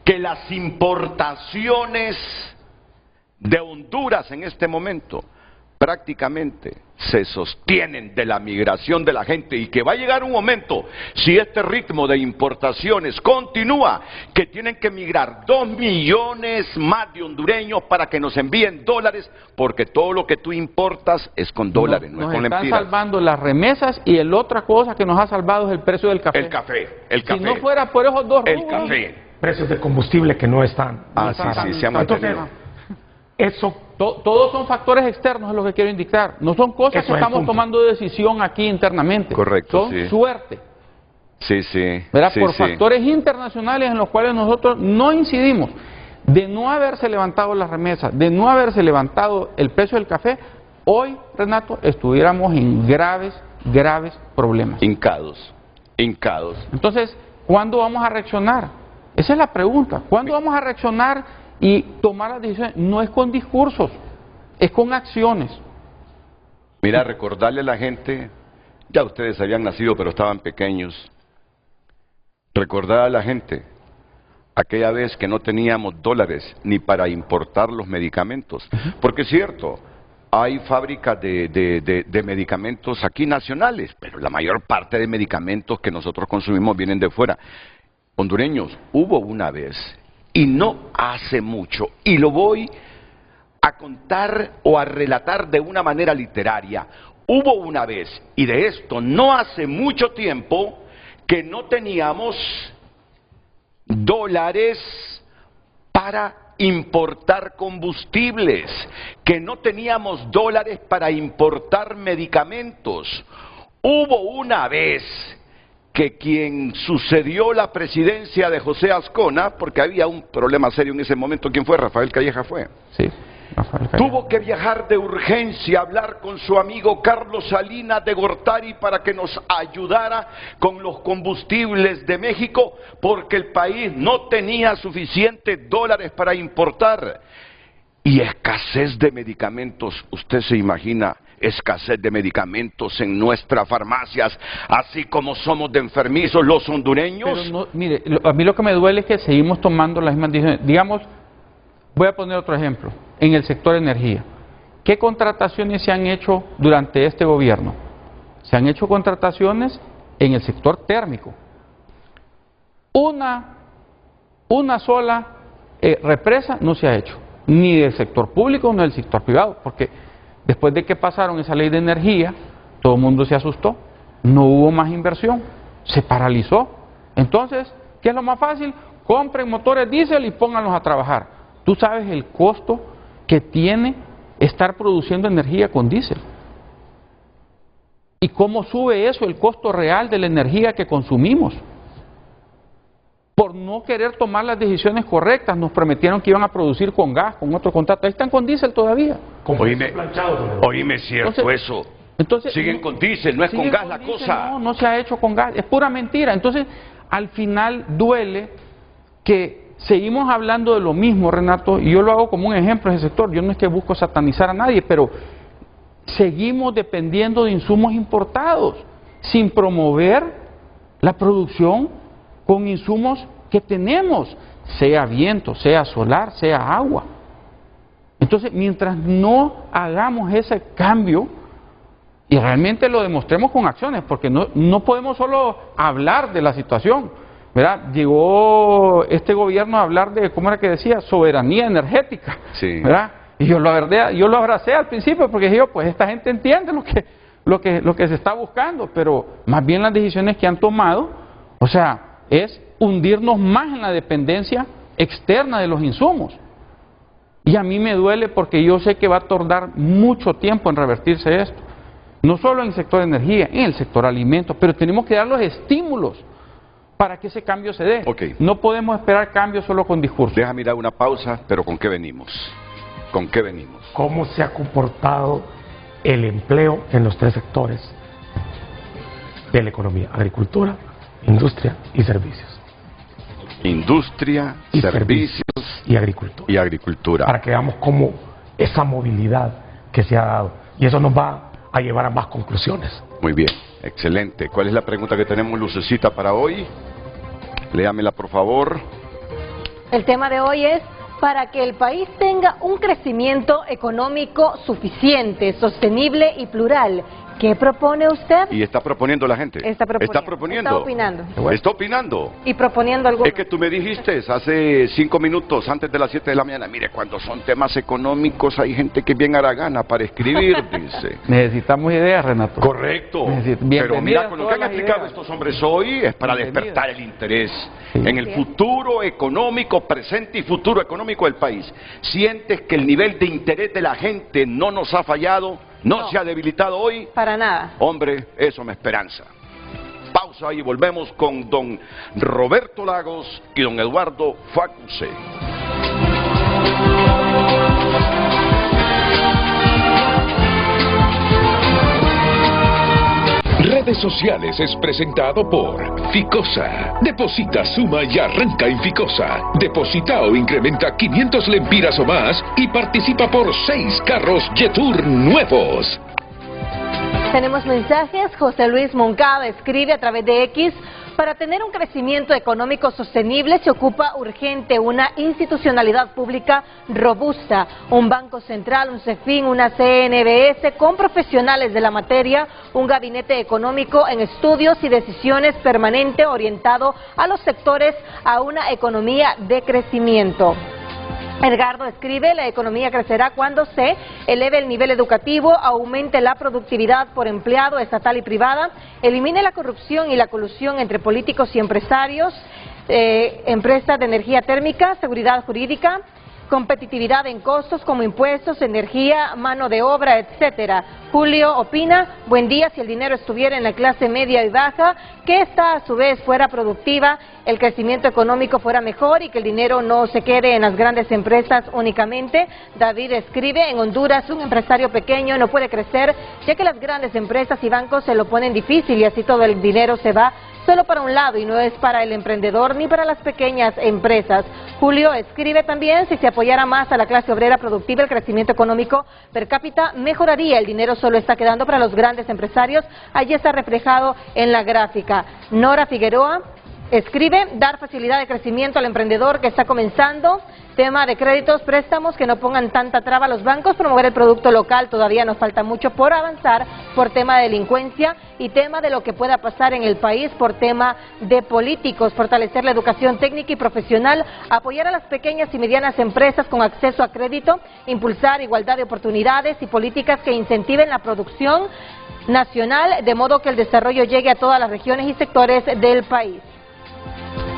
que las importaciones de Honduras en este momento prácticamente se sostienen de la migración de la gente, y que va a llegar un momento, si este ritmo de importaciones continúa, que tienen que migrar 2 millones más de hondureños para que nos envíen dólares, porque todo lo que tú importas es con dólares, no es con lempiras. Nos están salvando las remesas, y la otra cosa que nos ha salvado es el precio del café. El café. Si no fuera por esos dos rubros, el café. Precios de combustible que no están. Sí, se han mantenido. Entonces, eso todos son factores externos, es lo que quiero indicar. No son cosas que estamos tomando decisión aquí internamente. Correcto, son suerte. Sí, sí. ¿Verdad? Por factores internacionales en los cuales nosotros no incidimos. De no haberse levantado las remesas, de no haberse levantado el precio del café, hoy, Renato, estuviéramos en graves problemas. Hincados. Entonces, ¿cuándo vamos a reaccionar? Esa es la pregunta. ¿Cuándo vamos a reaccionar y tomar las decisiones? No es con discursos, es con acciones. Mira, recordarle a la gente Ya ustedes habían nacido, pero estaban pequeños. Recordad a la gente aquella vez que no teníamos dólares ni para importar los medicamentos. Porque es cierto, hay fábricas de medicamentos aquí nacionales, pero la mayor parte de medicamentos que nosotros consumimos vienen de fuera. Hondureños, hubo una vez, y no hace mucho, y lo voy a contar o a relatar de una manera literaria. Hubo una vez, y de esto no hace mucho tiempo, que no teníamos dólares para importar combustibles, que no teníamos dólares para importar medicamentos. Hubo una vez que quien sucedió la presidencia de José Azcona, porque había un problema serio en ese momento, ¿quién fue? Rafael Calleja fue. Sí. Tuvo que viajar de urgencia a hablar con su amigo Carlos Salinas de Gortari para que nos ayudara con los combustibles de México, porque el país no tenía suficientes dólares para importar. Y escasez de medicamentos, usted se imagina, escasez de medicamentos en nuestras farmacias, así como somos de enfermizos los hondureños. Pero no, mire, a mí lo que me duele es que seguimos tomando las mismas decisiones. Digamos, voy a poner otro ejemplo, en el sector energía. ¿Qué contrataciones se han hecho durante este gobierno? Se han hecho contrataciones en el sector térmico. Una sola represa no se ha hecho, ni del sector público ni del sector privado, porque después de que pasaron esa ley de energía, todo el mundo se asustó, no hubo más inversión, se paralizó. Entonces, ¿qué es lo más fácil? Compren motores diésel y pónganlos a trabajar. Tú sabes el costo que tiene estar produciendo energía con diésel. ¿Y cómo sube eso el costo real de la energía que consumimos? Por no querer tomar las decisiones correctas, nos prometieron que iban a producir con gas, con otro contrato. Ahí están con diésel todavía. Oíme, cierto eso. Entonces, siguen con diésel, no es con gas la cosa. No, no se ha hecho con gas, es pura mentira. Entonces, al final duele que seguimos hablando de lo mismo, Renato, y yo lo hago como un ejemplo de ese sector. Yo no es que busco satanizar a nadie, pero seguimos dependiendo de insumos importados, sin promover la producción con insumos que tenemos, sea viento, sea solar, sea agua. Entonces, mientras no hagamos ese cambio, y realmente lo demostremos con acciones, porque no podemos solo hablar de la situación, ¿verdad? Llegó este gobierno a hablar de, ¿cómo era que decía? Soberanía energética, sí. ¿Verdad? Y yo lo abracé al principio porque dije yo, pues esta gente entiende lo que se está buscando, pero más bien las decisiones que han tomado, o sea, es hundirnos más en la dependencia externa de los insumos. Y a mí me duele porque yo sé que va a tardar mucho tiempo en revertirse esto. No solo en el sector de energía, en el sector alimentos, pero tenemos que dar los estímulos para que ese cambio se dé. Okay. No podemos esperar cambios solo con discursos. Déjame ir a una pausa, pero ¿con qué venimos? ¿Con qué venimos? ¿Cómo se ha comportado el empleo en los tres sectores de la economía? Agricultura, industria y servicios. Industria, servicios y agricultura. Y agricultura. Para que veamos cómo esa movilidad que se ha dado. Y eso nos va a llevar a más conclusiones. Muy bien, excelente. ¿Cuál es la pregunta que tenemos, Lucecita, para hoy? Léamela, por favor. El tema de hoy es: para que el país tenga un crecimiento económico suficiente, sostenible y plural, ¿qué propone usted? Y está proponiendo la gente. Está proponiendo. Está opinando. Está opinando. Y proponiendo algo. Es que tú me dijiste hace 5 minutos antes de las 7 de la mañana, mire, cuando son temas económicos hay gente que es bien haragana para escribir, dice. Necesitamos ideas, Renato. Correcto. Pero mira, con lo que han explicado estos hombres hoy es para despertar el interés en el futuro económico, presente y futuro económico del país. ¿Sientes que el nivel de interés de la gente no nos ha fallado? ¿No se ha debilitado hoy? Para nada. Hombre, eso me esperanza. Pausa y volvemos con don Roberto Lagos y don Eduardo Facuse. Redes Sociales es presentado por Ficosa. Deposita, suma y arranca en Ficosa. Deposita o incrementa 500 lempiras o más y participa por 6 carros Jetour nuevos. Tenemos mensajes. José Luis Moncada escribe a través de X: para tener un crecimiento económico sostenible se ocupa urgente una institucionalidad pública robusta, un banco central, un CEFIN, una CNBS con profesionales de la materia, un gabinete económico en estudios y decisiones permanente orientado a los sectores a una economía de crecimiento. Edgardo escribe: la economía crecerá cuando se eleve el nivel educativo, aumente la productividad por empleado estatal y privada, elimine la corrupción y la colusión entre políticos y empresarios, empresas de energía térmica, seguridad jurídica, competitividad en costos como impuestos, energía, mano de obra, etcétera. Julio opina: buen día, si el dinero estuviera en la clase media y baja, que esta a su vez fuera productiva, el crecimiento económico fuera mejor y que el dinero no se quede en las grandes empresas únicamente. David escribe: en Honduras un empresario pequeño no puede crecer, ya que las grandes empresas y bancos se lo ponen difícil y así todo el dinero se va solo para un lado y no es para el emprendedor ni para las pequeñas empresas. Julio escribe también: si se apoyara más a la clase obrera productiva, el crecimiento económico per cápita mejoraría. El dinero solo está quedando para los grandes empresarios. Allí está reflejado en la gráfica. Nora Figueroa escribe: dar facilidad de crecimiento al emprendedor que está comenzando. Tema de créditos, préstamos, que no pongan tanta traba a los bancos, promover el producto local, todavía nos falta mucho por avanzar por tema de delincuencia y tema de lo que pueda pasar en el país por tema de políticos, fortalecer la educación técnica y profesional, apoyar a las pequeñas y medianas empresas con acceso a crédito, impulsar igualdad de oportunidades y políticas que incentiven la producción nacional, de modo que el desarrollo llegue a todas las regiones y sectores del país.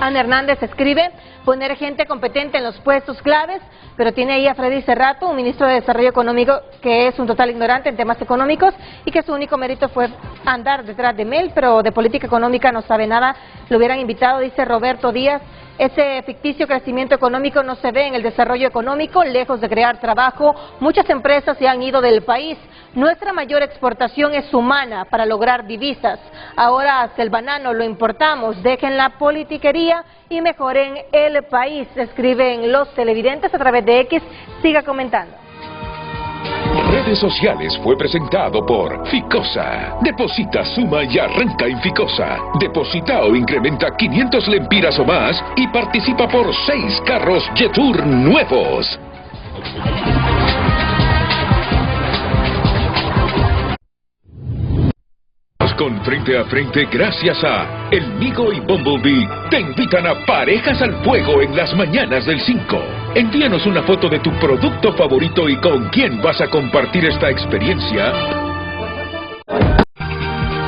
Ana Hernández escribe: poner gente competente en los puestos claves, pero tiene ahí a Freddy Cerrato, un ministro de Desarrollo Económico que es un total ignorante en temas económicos y que su único mérito fue andar detrás de Mel, pero de política económica no sabe nada. Lo hubieran invitado, dice Roberto Díaz. Ese ficticio crecimiento económico no se ve en el desarrollo económico, lejos de crear trabajo, muchas empresas se han ido del país. Nuestra mayor exportación es humana para lograr divisas. Ahora hasta el banano lo importamos, dejen la politiquería y mejoren el país, escriben los televidentes a través de X. Siga comentando. Redes sociales fue presentado por Ficosa. Deposita, suma y arranca en Ficosa. Deposita o incrementa 500 lempiras o más y participa por 6 carros Jetour nuevos. Con Frente a Frente, gracias a El Migo y Bumblebee, te invitan a Parejas al Fuego en las mañanas del 5. Envíanos una foto de tu producto favorito y con quién vas a compartir esta experiencia.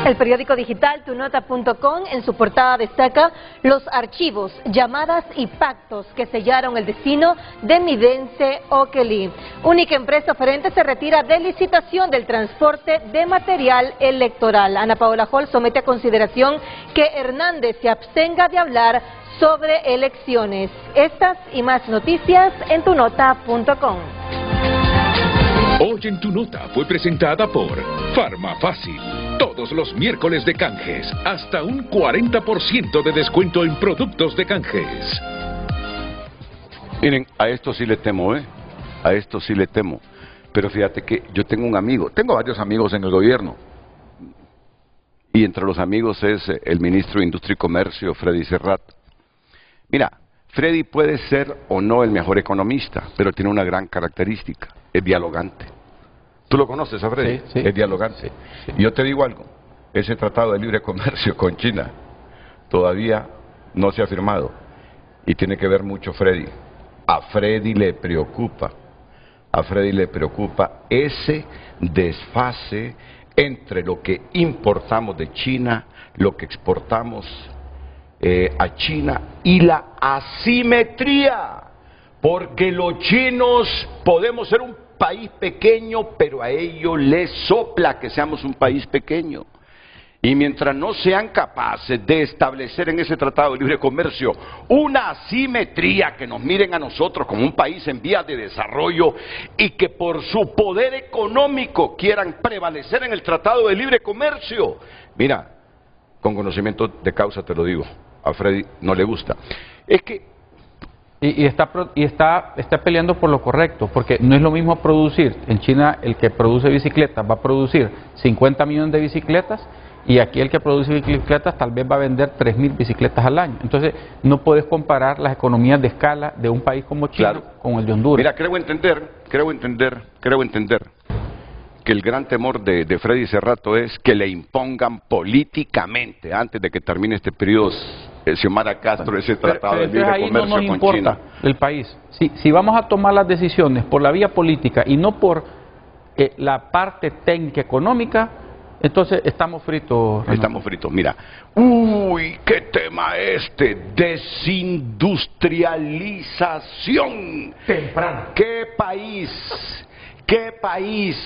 El periódico digital tunota.com en su portada destaca los archivos, llamadas y pactos que sellaron el destino de Midense Okelly. Única empresa oferente se retira de licitación del transporte de material electoral. Ana Paola Hall somete a consideración que Hernández se abstenga de hablar sobre elecciones. Estas y más noticias en tunota.com. Hoy en Tu Nota fue presentada por Farmafácil. Todos los miércoles de canjes, hasta un 40% de descuento en productos de canjes. Miren, a esto sí le temo, a esto sí le temo. Pero fíjate que yo tengo un amigo, tengo varios amigos en el gobierno. Y entre los amigos es el ministro de Industria y Comercio, Freddy Cerrato. Mira, Freddy puede ser o no el mejor economista, pero tiene una gran característica, es dialogante. ¿Tú lo conoces a Freddy? Sí, sí. Es dialogante. Sí. Y yo te digo algo, ese tratado de libre comercio con China todavía no se ha firmado. Y tiene que ver mucho Freddy. A Freddy le preocupa ese desfase entre lo que importamos de China, lo que exportamos a China y la asimetría. Porque los chinos podemos ser un país pequeño, pero a ellos les sopla que seamos un país pequeño. Y mientras no sean capaces de establecer en ese tratado de libre comercio una asimetría, que nos miren a nosotros como un país en vías de desarrollo y que por su poder económico quieran prevalecer en el tratado de libre comercio, mira, con conocimiento de causa te lo digo, a Freddy no le gusta. Es que Y está peleando por lo correcto, porque no es lo mismo producir. En China el que produce bicicletas va a producir 50 millones de bicicletas, y aquí el que produce bicicletas tal vez va a vender 3.000 bicicletas al año. Entonces no puedes comparar las economías de escala de un país como China con el de Honduras. Mira, creo entender que el gran temor de Freddy Cerrato es que le impongan políticamente, antes de que termine este periodo, Xiomara Castro, ese tratado de libre ahí comercio no nos con importa China. El país. Si vamos a tomar las decisiones por la vía política y no por la parte técnica económica, entonces estamos fritos. Renato. Estamos fritos, mira. Uy, qué tema este, desindustrialización. Temprano. ¿Qué país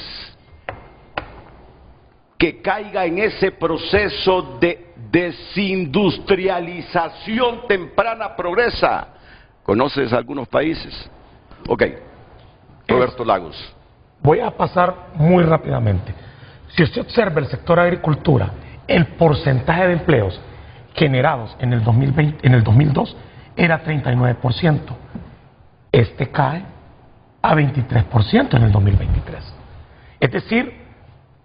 que caiga en ese proceso de desindustrialización temprana progresa? ¿Conoces algunos países? Ok, Roberto Lagos. Voy a pasar muy rápidamente. Si usted observa el sector agricultura, el porcentaje de empleos generados en el 2002 era 39%. Este cae a 23% en el 2023. Es decir,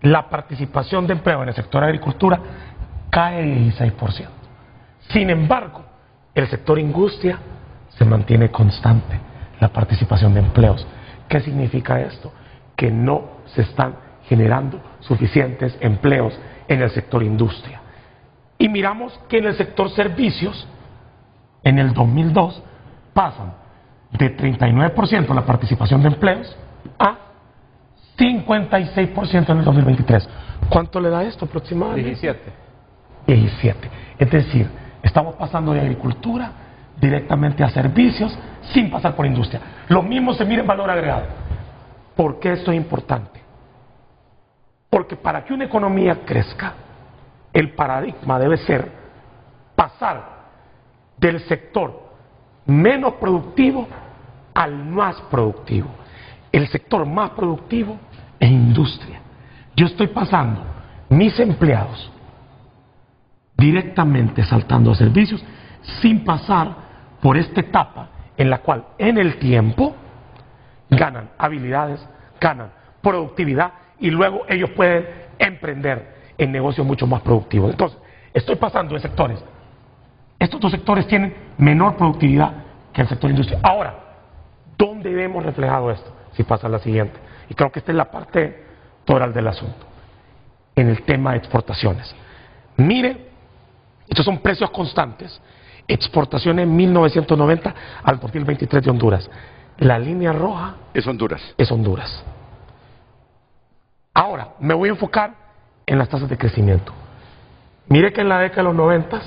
la participación de empleo en el sector agricultura cae 16%. Sin embargo, el sector industria se mantiene constante, la participación de empleos. ¿Qué significa esto? Que no se están generando suficientes empleos en el sector industria. Y miramos que en el sector servicios, en el 2002, pasan de 39% la participación de empleos a 56% en el 2023. ¿Cuánto le da esto aproximadamente? 17. Es decir, estamos pasando de agricultura directamente a servicios sin pasar por industria. Lo mismo se mira en valor agregado. ¿Por qué esto es importante? Porque para que una economía crezca, el paradigma debe ser pasar del sector menos productivo al más productivo. El sector más productivo es industria. Yo estoy pasando mis empleados directamente saltando a servicios sin pasar por esta etapa en la cual en el tiempo ganan habilidades, ganan productividad y luego ellos pueden emprender en negocios mucho más productivos. Entonces, estoy pasando de sectores. Estos dos sectores tienen menor productividad que el sector industrial. Ahora, ¿dónde vemos reflejado esto? Si pasa a la siguiente. Y creo que esta es la parte toral del asunto. En el tema de exportaciones. Mire, estos son precios constantes. Exportaciones 1990 al 2023 de Honduras. La línea roja es Honduras. Es Honduras. Ahora, me voy a enfocar en las tasas de crecimiento. Mire que en la década de los 90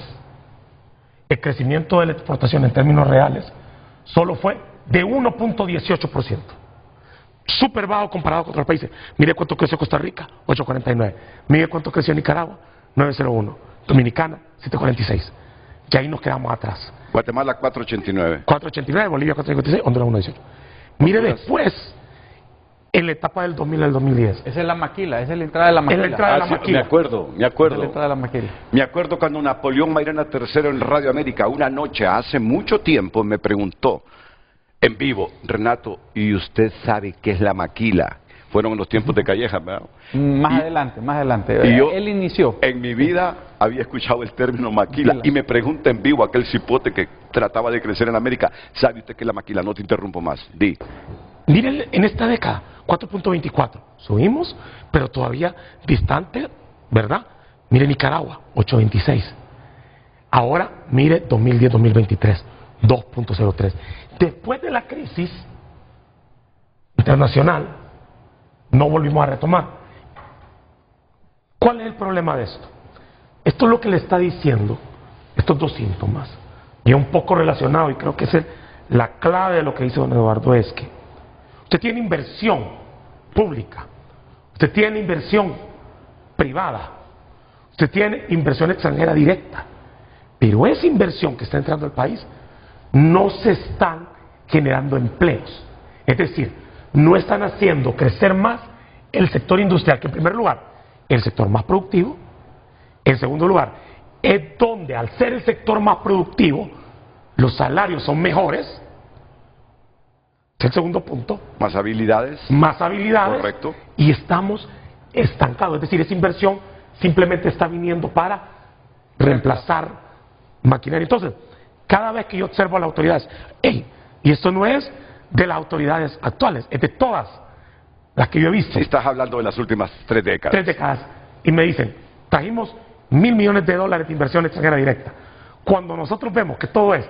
el crecimiento de la exportación en términos reales solo fue de 1.18%. Súper bajo comparado con otros países. Mire cuánto creció Costa Rica, 8.49. Mire cuánto creció Nicaragua, 9.01. Dominicana, 7.46. Y ahí nos quedamos atrás. Guatemala, 4.89. 4.89, Bolivia, 4.56, Honduras, 1.18. Mire después, en la etapa del 2000 al 2010. Esa es la maquila, esa es la entrada de la maquila. Es la entrada de la maquila. Me acuerdo. Es la entrada de la maquila. Me acuerdo cuando Napoleón Mairena III en Radio América, una noche, hace mucho tiempo, me preguntó, en vivo, Renato, ¿y usted sabe qué es la maquila? Fueron los tiempos de Calleja, ¿verdad? Más adelante. Y yo, él inició. En mi vida había escuchado el término maquila. Y me pregunta en vivo aquel cipote que trataba de crecer en América, ¿sabe usted qué es la maquila? No te interrumpo más. Di. Miren, en esta década, 4.24. Subimos, pero todavía distante, ¿verdad? Mire Nicaragua, 8.26. Ahora, mire 2010-2023, 2.03. Después de la crisis internacional, no volvimos a retomar. ¿Cuál es el problema de esto? Esto es lo que le está diciendo, estos dos síntomas, y es un poco relacionado, y creo que es la clave de lo que dice don Eduardo, es que usted tiene inversión pública, usted tiene inversión privada, usted tiene inversión extranjera directa, pero esa inversión que está entrando al país no se están generando empleos. Es decir, no están haciendo crecer más el sector industrial, que en primer lugar es el sector más productivo, en segundo lugar es donde al ser el sector más productivo los salarios son mejores Es el segundo punto. Más habilidades. Más habilidades. Correcto. Y estamos estancados. Es decir, esa inversión simplemente está viniendo para reemplazar maquinaria. Entonces, cada vez que yo observo a las autoridades, y esto no es de las autoridades actuales, es de todas las que yo he visto. Si estás hablando de las últimas 3 décadas. 3 décadas. Y me dicen, trajimos $1.000 millones de inversión extranjera directa. Cuando nosotros vemos que todo es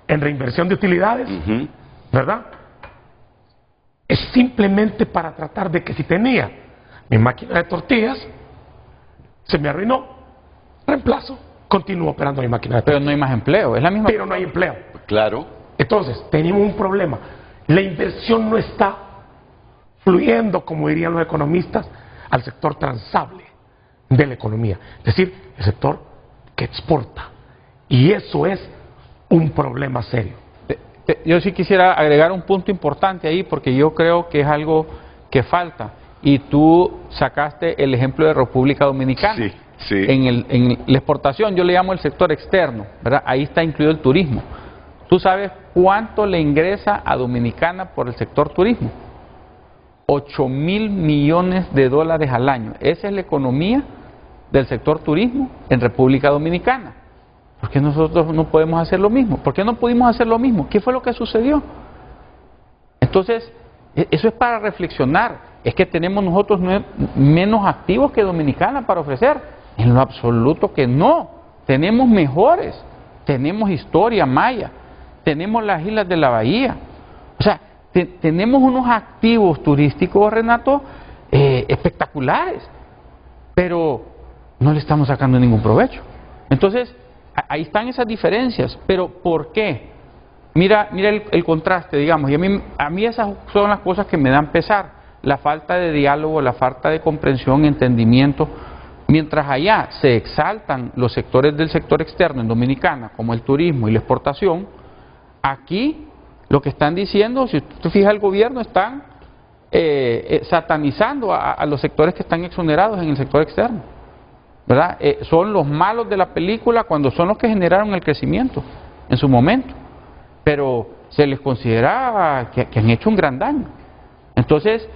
en reinversión de utilidades, ¿verdad? Es simplemente para tratar de que si tenía mi máquina de tortillas, se me arruinó, reemplazo, continúo operando mi máquina de tortillas. Pero no hay más empleo, es la misma. Pero no hay empleo. Claro. Entonces, tenemos un problema. La inversión no está fluyendo, como dirían los economistas, al sector transable de la economía. Es decir, el sector que exporta. Y eso es un problema serio. Yo sí quisiera agregar un punto importante ahí, porque yo creo que es algo que falta. Y tú sacaste el ejemplo de República Dominicana. Sí, sí. En la exportación, yo le llamo el sector externo, ¿verdad? Ahí está incluido el turismo. ¿Tú sabes cuánto le ingresa a Dominicana por el sector turismo? $8.000 millones al año. Esa es la economía del sector turismo en República Dominicana. ¿Por qué nosotros no podemos hacer lo mismo? ¿Por qué no pudimos hacer lo mismo? ¿Qué fue lo que sucedió? Entonces, eso es para reflexionar. Es que tenemos nosotros menos activos que Dominicana para ofrecer. En lo absoluto que no. Tenemos mejores. Tenemos historia maya. Tenemos las islas de la bahía. O sea, tenemos unos activos turísticos, Renato, espectaculares. Pero no le estamos sacando ningún provecho. Entonces, ahí están esas diferencias. Pero ¿por qué? Mira el contraste, digamos. Y a mí esas son las cosas que me dan pesar. La falta de diálogo, la falta de comprensión, entendimiento. Mientras allá se exaltan los sectores del sector externo en Dominicana, como el turismo y la exportación, aquí lo que están diciendo, si tú te fijas el gobierno, están satanizando a los sectores que están exonerados en el sector externo, ¿verdad? Son los malos de la película cuando son los que generaron el crecimiento en su momento, pero se les considera que han hecho un gran daño. Entonces,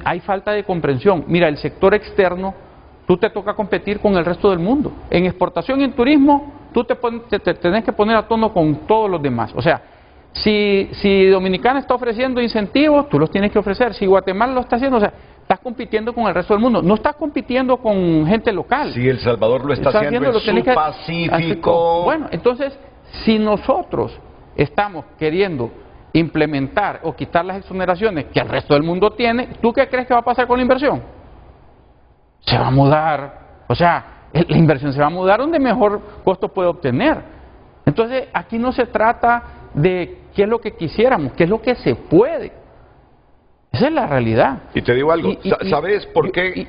hay falta de comprensión. Mira, el sector externo, tú te toca competir con el resto del mundo. En exportación y en turismo, tú te tenés que poner a tono con todos los demás. O sea, si Dominicana está ofreciendo incentivos, tú los tienes que ofrecer. Si Guatemala lo está haciendo, o sea, estás compitiendo con el resto del mundo. No estás compitiendo con gente local. Si El Salvador lo está haciendo en su Pacífico. Bueno, entonces, si nosotros estamos queriendo implementar o quitar las exoneraciones que el resto del mundo tiene, ¿tú qué crees que va a pasar con la inversión? Se va a mudar, o sea, la inversión se va a mudar donde mejor costo puede obtener. Entonces, aquí no se trata de qué es lo que quisiéramos, qué es lo que se puede. Esa es la realidad. Y te digo algo, ¿sabes por qué?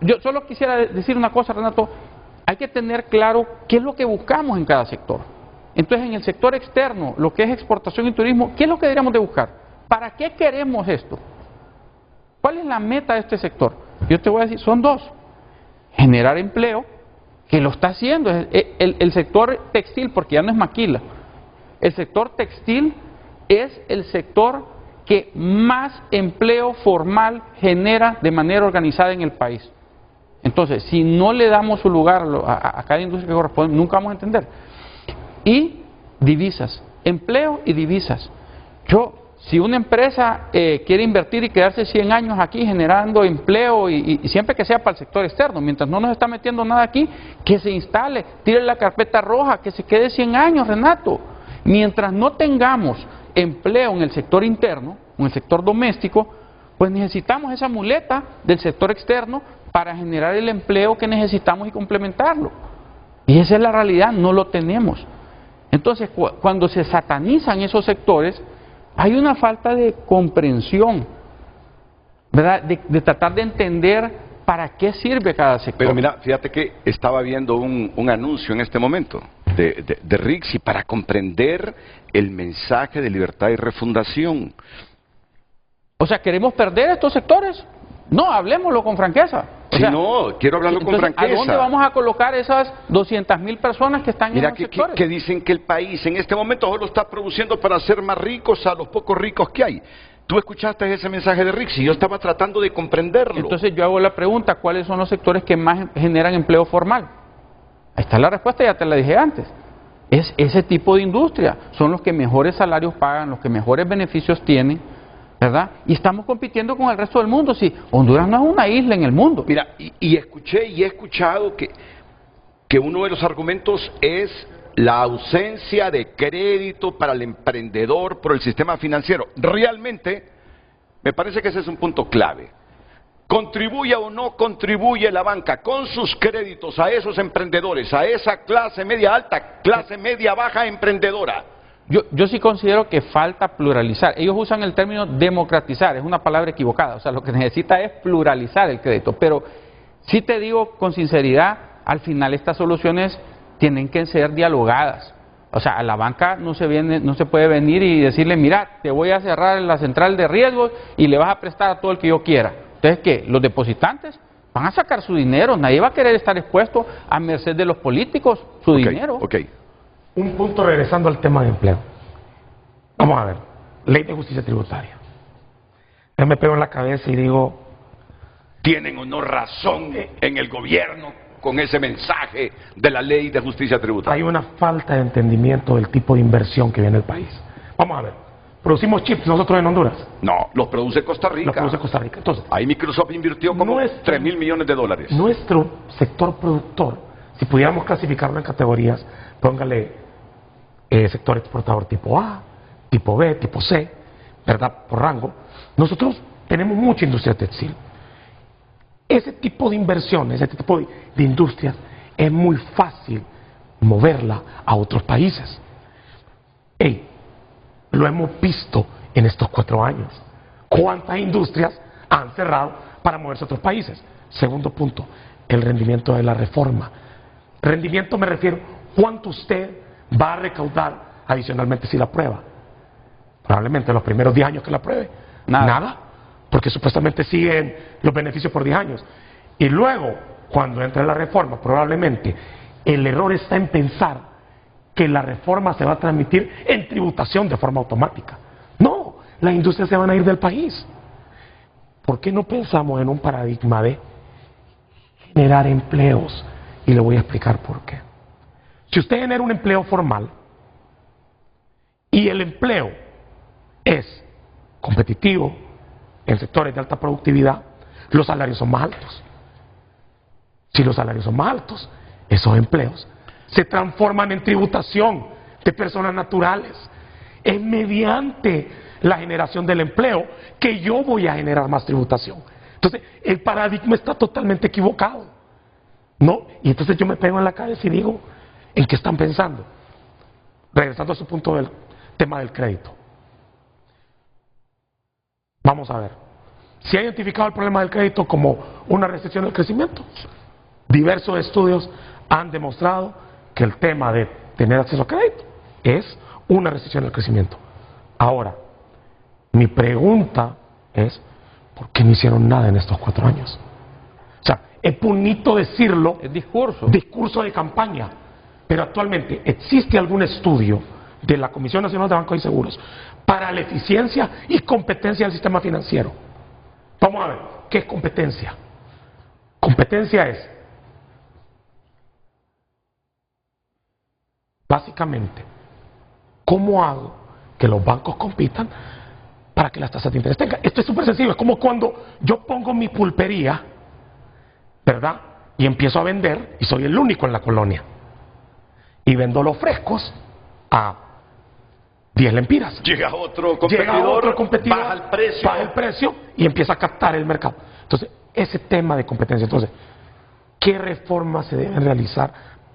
Yo solo quisiera decir una cosa, Renato, hay que tener claro qué es lo que buscamos en cada sector. Entonces, en el sector externo, lo que es exportación y turismo, ¿qué es lo que deberíamos de buscar? ¿Para qué queremos esto? ¿Cuál es la meta de este sector? Yo te voy a decir, son dos. Generar empleo, que lo está haciendo. El sector textil, porque ya no es maquila, el sector textil es el sector que más empleo formal genera de manera organizada en el país. Entonces, si no le damos su lugar a cada industria que corresponde, nunca vamos a entender. Y divisas, empleo y divisas. Si una empresa quiere invertir y quedarse 100 años aquí generando empleo y siempre que sea para el sector externo, mientras no nos está metiendo nada aquí, que se instale, tire la carpeta roja, que se quede 100 años, Renato. Mientras no tengamos empleo en el sector interno, en el sector doméstico, pues necesitamos esa muleta del sector externo para generar el empleo que necesitamos y complementarlo. Y esa es la realidad, no lo tenemos. Entonces, cuando se satanizan esos sectores, hay una falta de comprensión, ¿verdad? De tratar de entender para qué sirve cada sector. Pero mira, fíjate que estaba viendo un anuncio en este momento de Rixi para comprender el mensaje de libertad y refundación. O sea, ¿queremos perder estos sectores? No, hablemoslo con franqueza. Sí, no, quiero hablarlo con entonces, franqueza. ¿a dónde vamos a colocar esas 200.000 personas que están Mira, en los sectores? que dicen que el país en este momento solo está produciendo para hacer más ricos a los pocos ricos que hay. Tú escuchaste ese mensaje de Rixi, yo estaba tratando de comprenderlo. Entonces yo hago la pregunta, ¿cuáles son los sectores que más generan empleo formal? Ahí está la respuesta, ya te la dije antes. Es ese tipo de industria, son los que mejores salarios pagan, los que mejores beneficios tienen, ¿verdad? Y estamos compitiendo con el resto del mundo. Si Honduras no es una isla en el mundo. Mira, y escuché y he escuchado que uno de los argumentos es la ausencia de crédito para el emprendedor por el sistema financiero. Realmente, me parece que ese es un punto clave. Contribuya o no contribuye la banca con sus créditos a esos emprendedores, a esa clase media alta, clase media baja emprendedora. Yo sí considero que falta pluralizar. Ellos usan el término democratizar, es una palabra equivocada. O sea, lo que necesita es pluralizar el crédito. Pero sí te digo con sinceridad, al final estas soluciones tienen que ser dialogadas. O sea, a la banca no se puede venir y decirle, mira, te voy a cerrar la central de riesgos y le vas a prestar a todo el que yo quiera. Entonces, ¿qué? Los depositantes van a sacar su dinero, nadie va a querer estar expuesto a merced de los políticos, su dinero. Un punto regresando al tema de empleo. Vamos a ver, ley de justicia tributaria. Yo me pego en la cabeza y digo, ¿tienen o no razón en el gobierno con ese mensaje de la ley de justicia tributaria? Hay una falta de entendimiento del tipo de inversión que viene el país. Vamos a ver, producimos chips nosotros en Honduras. No, los produce Costa Rica. Los produce Costa Rica. Entonces, ahí Microsoft invirtió como 3.000 millones de dólares. Nuestro sector productor, si pudiéramos clasificarlo en categorías, póngale sector exportador tipo A, tipo B, tipo C, ¿verdad? Por rango. Nosotros tenemos mucha industria textil. Ese tipo de inversiones, ese tipo de industrias, es muy fácil moverla a otros países. Lo hemos visto en estos 4 años. ¿Cuántas industrias han cerrado para moverse a otros países? Segundo punto, el rendimiento de la reforma. Rendimiento me refiero, ¿cuánto usted va a recaudar adicionalmente si la aprueba? Probablemente los primeros 10 años que la apruebe, nada, porque supuestamente siguen los beneficios por 10 años. Y luego, cuando entre la reforma, probablemente el error está en pensar que la reforma se va a transmitir en tributación de forma automática. No, las industrias se van a ir del país. ¿Por qué no pensamos en un paradigma de generar empleos? Y le voy a explicar por qué. Si usted genera un empleo formal y el empleo es competitivo en sectores de alta productividad, los salarios son más altos. Si los salarios son más altos, esos empleos se transforman en tributación de personas naturales. Es mediante la generación del empleo que yo voy a generar más tributación. Entonces, el paradigma está totalmente equivocado, ¿no? Y entonces yo me pego en la cabeza y digo, ¿en qué están pensando? Regresando a su punto del tema del crédito. Vamos a ver. Se ha identificado el problema del crédito como una recesión del crecimiento. Diversos estudios han demostrado que el tema de tener acceso a crédito es una recesión del crecimiento. Ahora, mi pregunta es, ¿por qué no hicieron nada en estos 4 años? O sea, es bonito decirlo, es discurso de campaña, pero actualmente ¿existe algún estudio de la Comisión Nacional de Bancos y Seguros para la eficiencia y competencia del sistema financiero? Vamos a ver, ¿qué es competencia? Competencia es, básicamente, ¿cómo hago que los bancos compitan para que las tasas de interés tengan? Esto es súper sencillo, es como cuando yo pongo mi pulpería, ¿verdad? Y empiezo a vender, y soy el único en la colonia, y vendo los frescos a 10 lempiras. Llega otro competidor, baja el precio y empieza a captar el mercado. Entonces, ese tema de competencia. Entonces, ¿qué reformas se deben realizar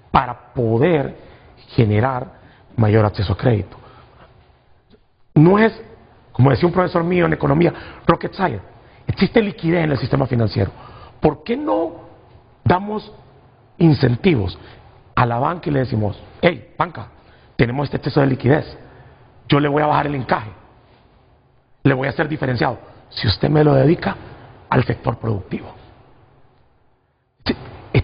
para poder generar mayor acceso a crédito? No es, como decía un profesor mío en economía, rocket science. Existe liquidez en el sistema financiero. ¿Por qué no damos incentivos a la banca y le decimos, hey, banca, tenemos este exceso de liquidez, yo le voy a bajar el encaje, le voy a hacer diferenciado, si usted me lo dedica al sector productivo?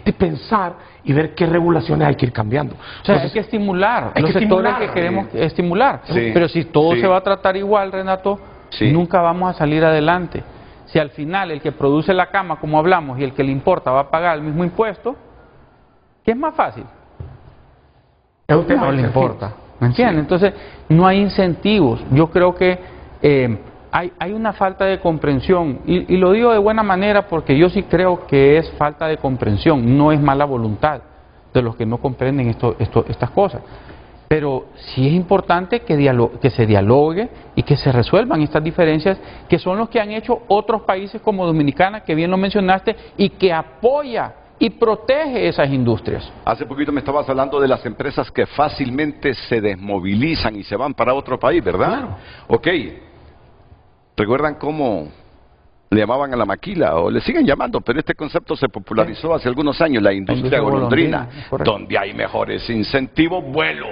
de pensar y ver qué regulaciones hay que ir cambiando. O sea, hay que estimular los sectores que queremos estimular. Sí, pero si todo sí. se va a tratar igual, Renato, Sí. nunca vamos a salir adelante. Si al final el que produce la cama, como hablamos, y el que le importa va a pagar el mismo impuesto, ¿qué es más fácil? Es un tema No de le incentivos. importa, ¿me entiendes? Entonces, no hay incentivos. Yo creo que hay una falta de comprensión, y lo digo de buena manera porque yo sí creo que es falta de comprensión, no es mala voluntad de los que no comprenden estas cosas. Pero sí es importante que se dialogue y que se resuelvan estas diferencias, que son los que han hecho otros países como Dominicana, que bien lo mencionaste, y que apoya y protege esas industrias. Hace poquito me estabas hablando de las empresas que fácilmente se desmovilizan y se van para otro país, ¿verdad? Claro. Ok. ¿Recuerdan cómo le llamaban a la maquila? O le siguen llamando, pero este concepto se popularizó hace algunos años, la industria golondrina, correcto. donde hay mejores incentivos, vuelo.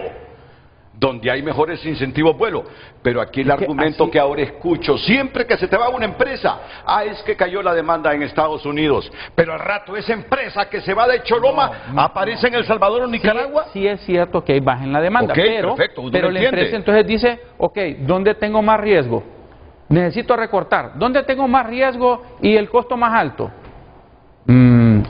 Donde hay mejores incentivos, vuelo. Pero aquí el argumento que ahora escucho, siempre que se te va una empresa, es que cayó la demanda en Estados Unidos. Pero al rato esa empresa que se va de Choloma aparece en El Salvador o Nicaragua. Sí es cierto que hay baja en la demanda, Ok, perfecto, uno pero lo la entiende. empresa entonces dice, ok, ¿dónde tengo más riesgo? Necesito recortar. ¿Dónde tengo más riesgo y el costo más alto?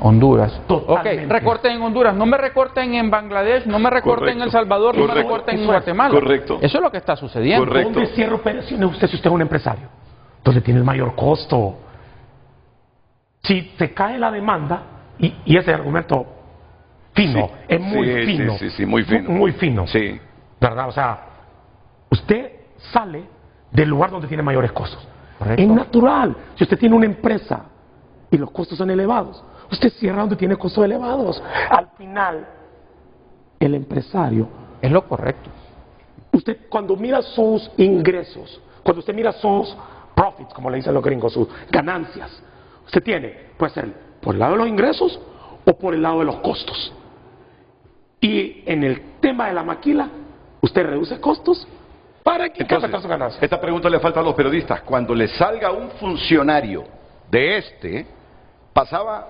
Honduras. Totalmente. Ok, recorten en Honduras, no me recorten en Bangladesh, no me recorten en El Salvador, no me recorten en Guatemala. Correcto. Eso es lo que está sucediendo. Correcto. ¿Dónde cierra operaciones usted si usted es un empresario? Donde tiene el mayor costo. Si se cae la demanda, y ese argumento fino, Sí. es muy Sí, fino. sí, muy fino. Muy fino. Sí. ¿Verdad? O sea, usted sale del lugar donde tiene mayores costos. Correcto. Es natural. Si usted tiene una empresa y los costos son elevados, usted cierra donde tiene costos elevados. Al final, el empresario, Es lo correcto. usted cuando mira sus ingresos, cuando usted mira sus profits, como le dicen los gringos, sus ganancias, usted tiene, puede ser por el lado de los ingresos o por el lado de los costos. Y en el tema de la maquila, usted reduce costos para que incrementar sus ganancias. Esta pregunta le falta a los periodistas. Cuando le salga un funcionario de pasaba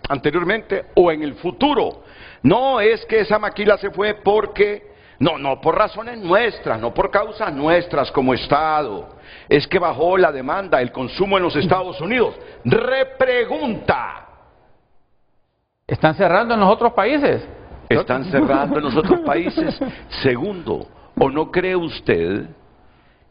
anteriormente o en el futuro. No es que esa maquila se fue porque, no por razones nuestras, no por causas nuestras como Estado. Es que bajó la demanda, el consumo en los Estados Unidos. Repregunta. ¿Están cerrando en los otros países? Están cerrando en los otros países. Segundo, ¿o no cree usted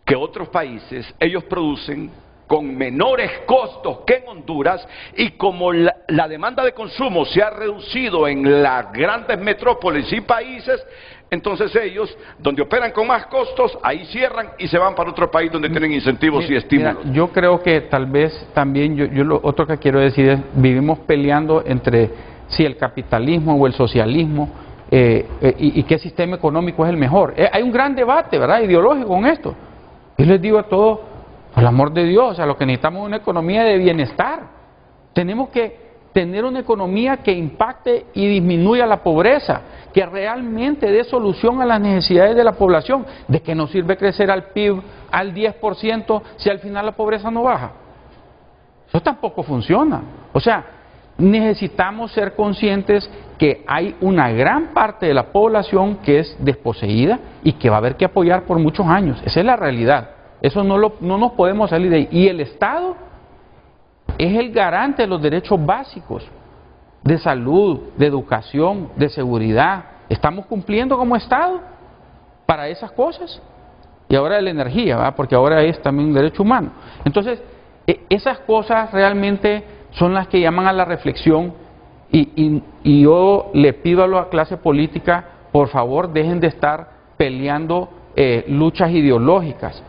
que otros países, ellos producen con menores costos que en Honduras, y como la demanda de consumo se ha reducido en las grandes metrópolis y países, entonces ellos, donde operan con más costos, ahí cierran y se van para otro país donde tienen incentivos y estímulos? Mira, yo creo que tal vez también, yo lo otro que quiero decir es, vivimos peleando entre si el capitalismo o el socialismo, y qué sistema económico es el mejor. Hay un gran debate, ¿verdad?, ideológico con esto. Yo les digo a todos, por el amor de Dios, o sea, lo que necesitamos es una economía de bienestar. Tenemos que tener una economía que impacte y disminuya la pobreza, que realmente dé solución a las necesidades de la población. ¿De qué nos sirve crecer al PIB al 10% si al final la pobreza no baja? Eso tampoco funciona. O sea, necesitamos ser conscientes que hay una gran parte de la población que es desposeída y que va a haber que apoyar por muchos años. Esa es la realidad. Eso no nos podemos salir de ahí. Y el Estado es el garante de los derechos básicos, de salud, de educación, de seguridad. ¿Estamos cumpliendo como Estado para esas cosas? Y ahora de la energía, ¿verdad?, porque ahora es también un derecho humano. Entonces, esas cosas realmente son las que llaman a la reflexión, y yo le pido a la clase política, por favor, dejen de estar peleando luchas ideológicas.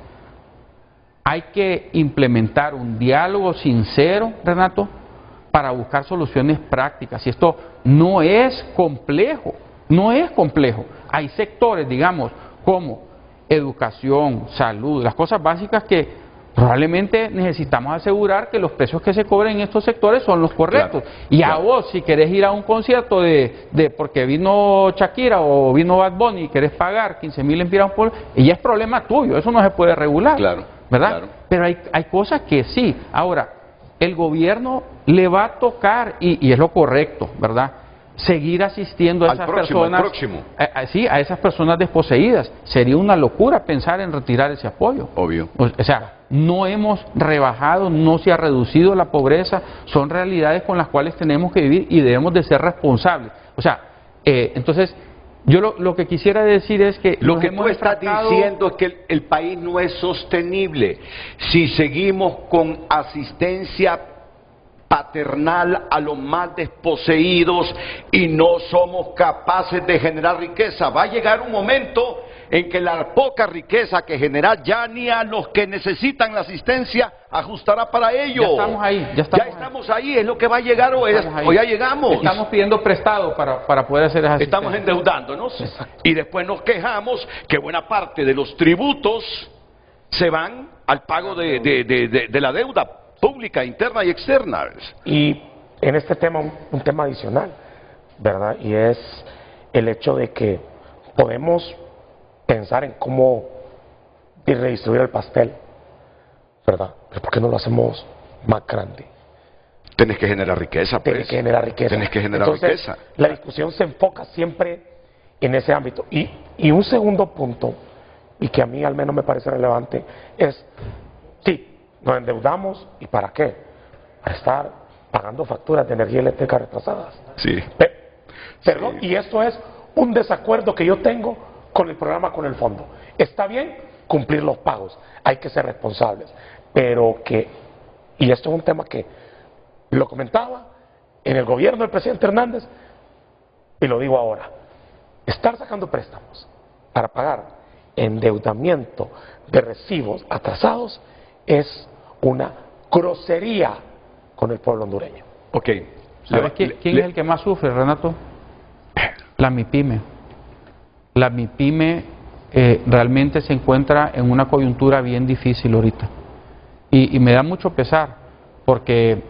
Hay que implementar un diálogo sincero, Renato, para buscar soluciones prácticas. Y esto no es complejo, no es complejo. Hay sectores, digamos, como educación, salud, las cosas básicas que probablemente necesitamos asegurar que los precios que se cobren en estos sectores son los correctos. Claro, y claro. a vos, si querés ir a un concierto porque vino Shakira o vino Bad Bunny y querés pagar 15,000 lempiras por, y ya es problema tuyo, eso no se puede regular. Claro, ¿verdad? claro. Pero hay cosas que sí. Ahora, el gobierno le va a tocar, y es lo correcto, ¿verdad?, seguir asistiendo a esas personas, sí, a esas personas desposeídas. Sería una locura pensar en retirar ese apoyo. Obvio. O sea, no hemos rebajado, no se ha reducido la pobreza, son realidades con las cuales tenemos que vivir y debemos de ser responsables. O sea, entonces, yo lo que quisiera decir es que... Lo que tú estás diciendo es que el país no es sostenible si seguimos con asistencia paternal a los más desposeídos y no somos capaces de generar riqueza. Va a llegar un momento en que la poca riqueza que genera ya ni a los que necesitan la asistencia ajustará para ello. Ya estamos ahí, ya estamos ahí, es lo que va a llegar o ya llegamos. Estamos pidiendo prestado para poder hacer esa asistencia. Estamos endeudándonos. Exacto. Y después nos quejamos que buena parte de los tributos se van al pago de la deuda pública, interna y externa. Y en este tema, un tema adicional, ¿verdad? Y es el hecho de que podemos pensar en cómo redistribuir el pastel, ¿verdad? Pero ¿por qué no lo hacemos más grande? Tenés que generar riqueza, pues. Tenés que generar riqueza. Tenés que generar riqueza. La discusión se enfoca siempre en ese ámbito. Y un segundo punto, y que a mí al menos me parece relevante, es, sí, nos endeudamos, ¿y para qué? Para estar pagando facturas de energía eléctrica retrasadas. Sí. Perdón, sí. Y esto es un desacuerdo que yo tengo con el programa, con el fondo. Está bien cumplir los pagos, hay que ser responsables, pero y esto es un tema que lo comentaba en el gobierno del presidente Hernández, y lo digo ahora, estar sacando préstamos para pagar endeudamiento de recibos atrasados es una grosería con el pueblo hondureño. Ok. ¿Sabes quién es el que más sufre, Renato? La MIPYME. La MIPYME realmente se encuentra en una coyuntura bien difícil ahorita. Y me da mucho pesar, porque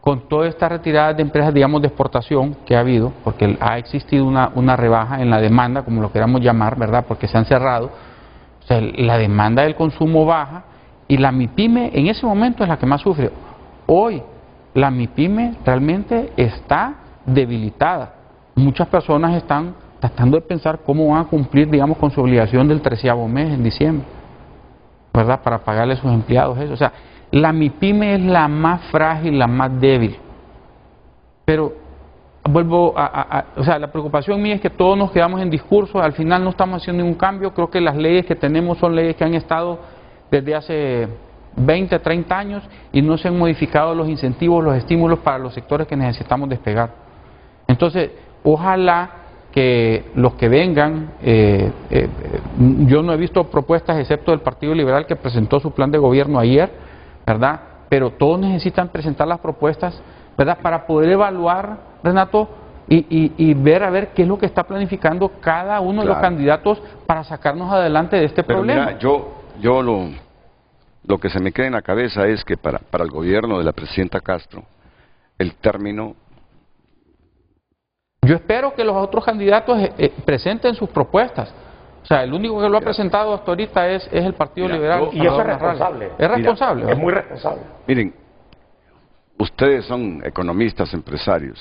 con toda esta retirada de empresas, digamos, de exportación que ha habido, porque ha existido una rebaja en la demanda, como lo queramos llamar, ¿verdad? Porque se han cerrado. O sea, la demanda del consumo baja, y la MIPYME en ese momento es la que más sufre. Hoy la MIPYME realmente está debilitada. Muchas personas están tratando de pensar cómo van a cumplir, digamos, con su obligación del 13º mes en diciembre, ¿verdad? Para pagarle a sus empleados eso. O sea, la MIPYME es la más frágil, la más débil. Pero vuelvo o sea, la preocupación mía es que todos nos quedamos en discursos, al final no estamos haciendo ningún cambio. Creo que las leyes que tenemos son leyes que han estado desde hace 20, 30 años y no se han modificado los incentivos, los estímulos para los sectores que necesitamos despegar. Entonces, ojalá que los que vengan, yo no he visto propuestas excepto del Partido Liberal, que presentó su plan de gobierno ayer, ¿verdad? Pero todos necesitan presentar las propuestas, ¿verdad? Para poder evaluar, Renato, y ver a ver qué es lo que está planificando cada uno de los candidatos para sacarnos adelante de este problema. Mira, yo lo que se me queda en la cabeza es que para el gobierno de la presidenta Castro, el término... Yo espero que los otros candidatos presenten sus propuestas. O sea, el único que lo ha presentado hasta ahorita es el Partido Liberal. Y eso es responsable. Es responsable. Es muy responsable. Miren, ustedes son economistas, empresarios.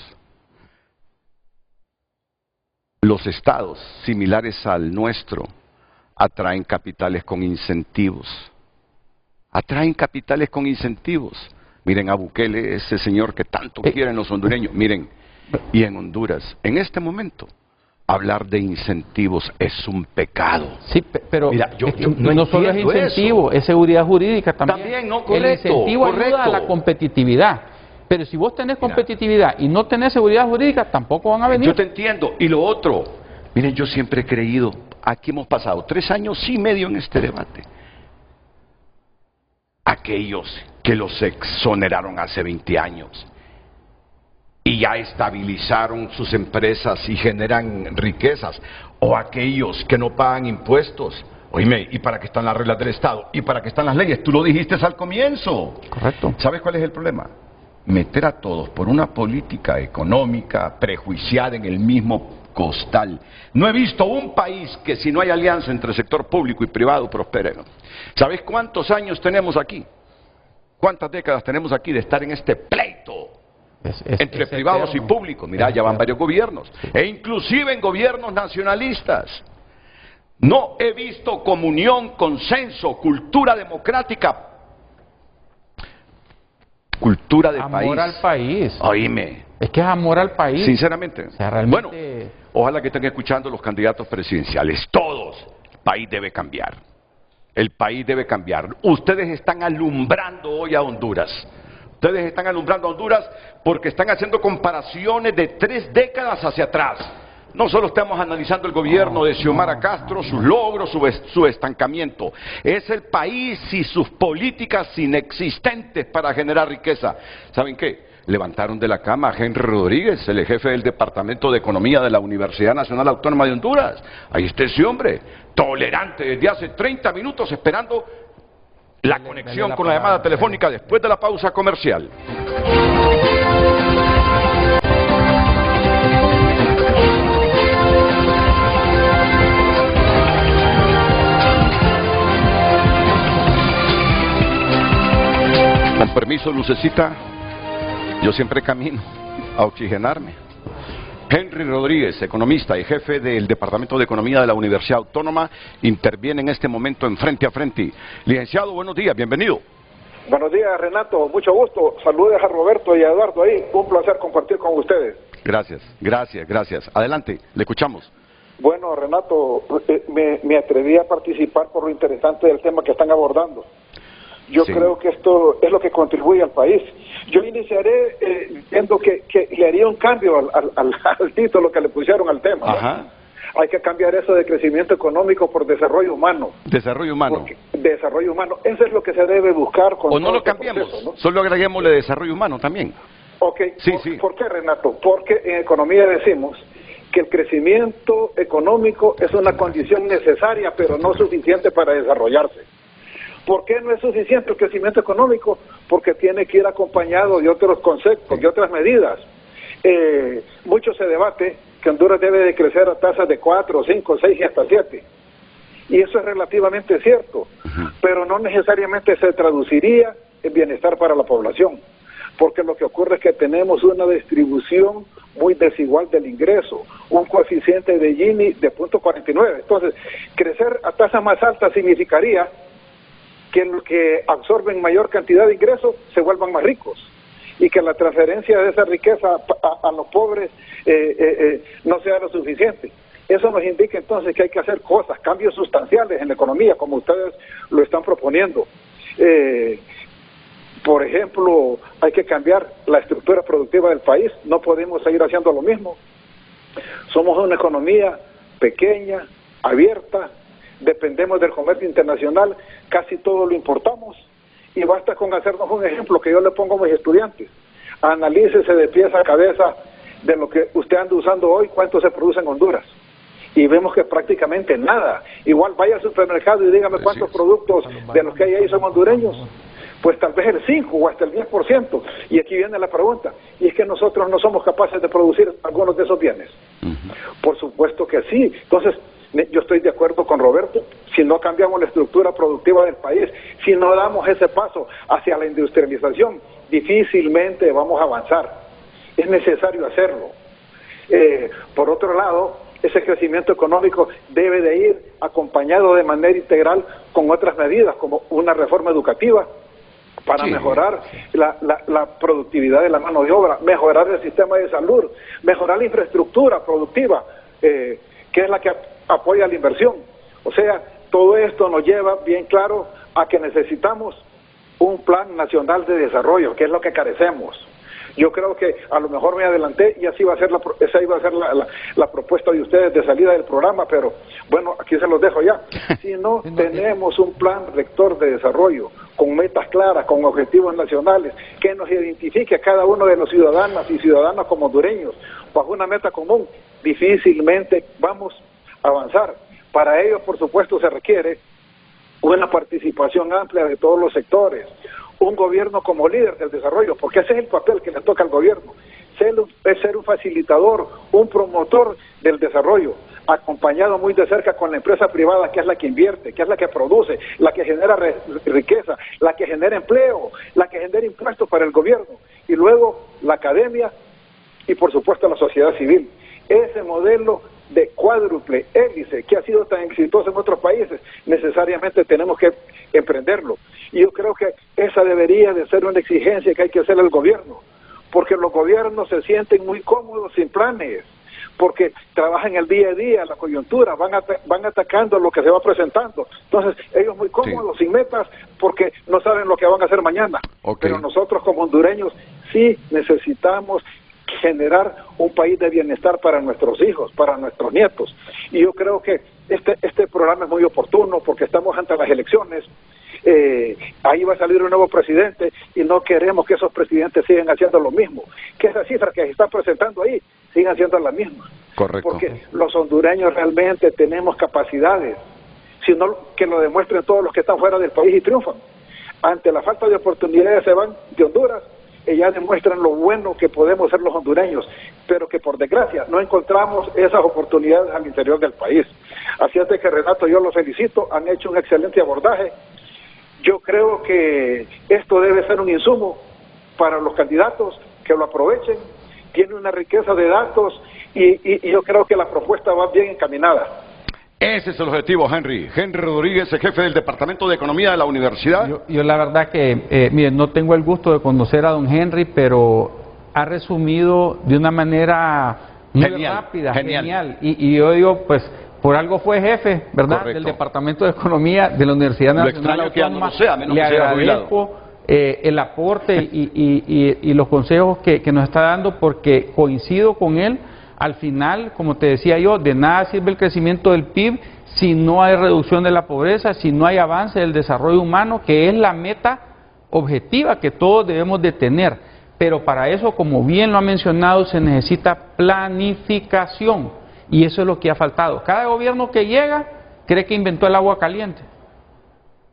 Los estados similares al nuestro atraen capitales con incentivos. Atraen capitales con incentivos. Miren a Bukele, ese señor que tanto quieren los hondureños. Miren, y en Honduras, en este momento, hablar de incentivos es un pecado. Sí, pero mira, yo no solo es incentivo, es seguridad jurídica también. También, no, correcto. El incentivo ayuda a la competitividad. Pero si vos tenés competitividad y no tenés seguridad jurídica, tampoco van a venir. Yo te entiendo. Y lo otro, miren, yo siempre he creído, aquí hemos pasado 3 años y medio en este debate. Aquellos que los exoneraron hace 20 años y ya estabilizaron sus empresas y generan riquezas, o aquellos que no pagan impuestos. Oíme, ¿y para qué están las reglas del Estado? ¿Y para qué están las leyes? Tú lo dijiste al comienzo. Correcto. ¿Sabes cuál es el problema? Meter a todos por una política económica prejuiciada en el mismo costal. No he visto un país que, si no hay alianza entre sector público y privado, prospere. ¿Sabes cuántos años tenemos aquí? ¿Cuántas décadas tenemos aquí de estar en este pleito entre privados y públicos. Mira, ya van varios gobiernos, e inclusive en gobiernos nacionalistas. No he visto comunión, consenso, cultura democrática, cultura de país. Amor al país. Oíme. Es que es amor al país. Sinceramente. O sea, realmente... Bueno, ojalá que estén escuchando los candidatos presidenciales. Todos. El país debe cambiar. El país debe cambiar. Ustedes están alumbrando hoy a Honduras. Ustedes están alumbrando a Honduras porque están haciendo comparaciones de 3 décadas hacia atrás. No solo estamos analizando el gobierno de Xiomara Castro, sus logros, su estancamiento. Es el país y sus políticas inexistentes para generar riqueza. ¿Saben qué? Levantaron de la cama a Henry Rodríguez, el jefe del Departamento de Economía de la Universidad Nacional Autónoma de Honduras. Ahí está ese hombre, tolerante desde hace 30 minutos esperando la conexión con la llamada telefónica después de la pausa comercial. Con permiso, Lucecita, yo siempre camino a oxigenarme. Henry Rodríguez, economista y jefe del Departamento de Economía de la Universidad Autónoma, interviene en este momento en Frente a Frente. Licenciado, buenos días, bienvenido. Buenos días, Renato, mucho gusto. Saludos a Roberto y a Eduardo ahí. Un placer compartir con ustedes. Gracias, gracias, gracias. Adelante, le escuchamos. Bueno, Renato, me atreví a participar por lo interesante del tema que están abordando. Yo creo que esto es lo que contribuye al país. Yo iniciaré viendo que le haría un cambio al título que le pusieron al tema. Ajá. Hay que cambiar eso de crecimiento económico por desarrollo humano. Desarrollo humano. Desarrollo humano. Eso es lo que se debe buscar. Con o no lo cambiemos, proceso, ¿no? Solo agreguémosle desarrollo humano también. Ok. Sí. ¿Por qué, Renato? Porque en economía decimos que el crecimiento económico es una condición necesaria, pero no suficiente para desarrollarse. ¿Por qué no es suficiente el crecimiento económico? Porque tiene que ir acompañado de otros conceptos, de otras medidas. Mucho se debate que Honduras debe de crecer a tasas de 4, 5, 6 y hasta 7. Y eso es relativamente cierto, pero no necesariamente se traduciría en bienestar para la población, porque lo que ocurre es que tenemos una distribución muy desigual del ingreso, un coeficiente de Gini de 0.49. Entonces, crecer a tasas más altas significaría que los que absorben mayor cantidad de ingresos se vuelvan más ricos y que la transferencia de esa riqueza a los pobres no sea lo suficiente. Eso nos indica entonces que hay que hacer cosas, cambios sustanciales en la economía, como ustedes lo están proponiendo. Por ejemplo, hay que cambiar la estructura productiva del país, no podemos seguir haciendo lo mismo. Somos una economía pequeña, abierta, dependemos del comercio internacional, casi todo lo importamos, y basta con hacernos un ejemplo que yo le pongo a mis estudiantes. Analícese de pies a cabeza de lo que usted anda usando hoy, cuánto se produce en Honduras. Y vemos que prácticamente nada. Igual vaya al supermercado y dígame cuántos productos de los que hay ahí son hondureños. Pues tal vez el 5 o hasta el 10%. Y aquí viene la pregunta, y es que nosotros no somos capaces de producir algunos de esos bienes. Por supuesto que sí. Entonces, yo estoy de acuerdo con Roberto, si no cambiamos la estructura productiva del país, si no damos ese paso hacia la industrialización, difícilmente vamos a avanzar. Es necesario hacerlo. Por otro lado, ese crecimiento económico debe de ir acompañado de manera integral con otras medidas, como una reforma educativa, para mejorar la productividad de la mano de obra, mejorar el sistema de salud, mejorar la infraestructura productiva, que es la que apoya la inversión. O sea, todo esto nos lleva bien claro a que necesitamos un plan nacional de desarrollo, que es lo que carecemos. Yo creo que a lo mejor me adelanté y así va a ser esa iba a ser la propuesta de ustedes de salida del programa, pero bueno, aquí se los dejo ya. Si no tenemos un plan rector de desarrollo, con metas claras, con objetivos nacionales, que nos identifique a cada uno de los ciudadanas y ciudadanos como hondureños, bajo una meta común, difícilmente vamos a avanzar. Para ello, por supuesto, se requiere una participación amplia de todos los sectores, un gobierno como líder del desarrollo, porque ese es el papel que le toca al gobierno, ser un facilitador, un promotor del desarrollo, acompañado muy de cerca con la empresa privada, que es la que invierte, que es la que produce, la que genera riqueza, la que genera empleo, la que genera impuestos para el gobierno, y luego la academia y por supuesto la sociedad civil. Ese modelo de cuádruple hélice que ha sido tan exitoso en otros países, necesariamente tenemos que emprenderlo. Y yo creo que esa debería de ser una exigencia que hay que hacer al gobierno, porque los gobiernos se sienten muy cómodos sin planes, porque trabajan el día a día, la coyuntura, van atacando lo que se va presentando. Entonces, ellos muy cómodos, sin metas, porque no saben lo que van a hacer mañana. Pero nosotros como hondureños sí necesitamos generar un país de bienestar para nuestros hijos, para nuestros nietos. Y yo creo que este programa es muy oportuno porque estamos ante las elecciones. Ahí va a salir un nuevo presidente y no queremos que esos presidentes sigan haciendo lo mismo, que esas cifras que se están presentando ahí sigan siendo las mismas. Correcto. Porque los hondureños realmente tenemos capacidades, sino que lo demuestren todos los que están fuera del país y triunfan. Ante la falta de oportunidades se van de Honduras, ellas demuestran lo bueno que podemos ser los hondureños, pero que por desgracia no encontramos esas oportunidades al interior del país. Así es de que, Renato, yo los felicito, han hecho un excelente abordaje. Yo creo que esto debe ser un insumo para los candidatos, que lo aprovechen, tiene una riqueza de datos y yo creo que la propuesta va bien encaminada. Ese es el objetivo, Henry. Henry Rodríguez, el jefe del Departamento de Economía de la Universidad. Yo la verdad que, miren, no tengo el gusto de conocer a don Henry, pero ha resumido de una manera muy rápida, genial. Y yo digo, pues, por algo fue jefe, ¿verdad?, del Departamento de Economía de la Universidad Nacional Autónoma. Le agradezco el aporte y los consejos que nos está dando, porque coincido con él. Al final, como te decía yo, de nada sirve el crecimiento del PIB si no hay reducción de la pobreza, si no hay avance del desarrollo humano, que es la meta objetiva que todos debemos de tener. Pero para eso, como bien lo ha mencionado, se necesita planificación. Y eso es lo que ha faltado. Cada gobierno que llega cree que inventó el agua caliente.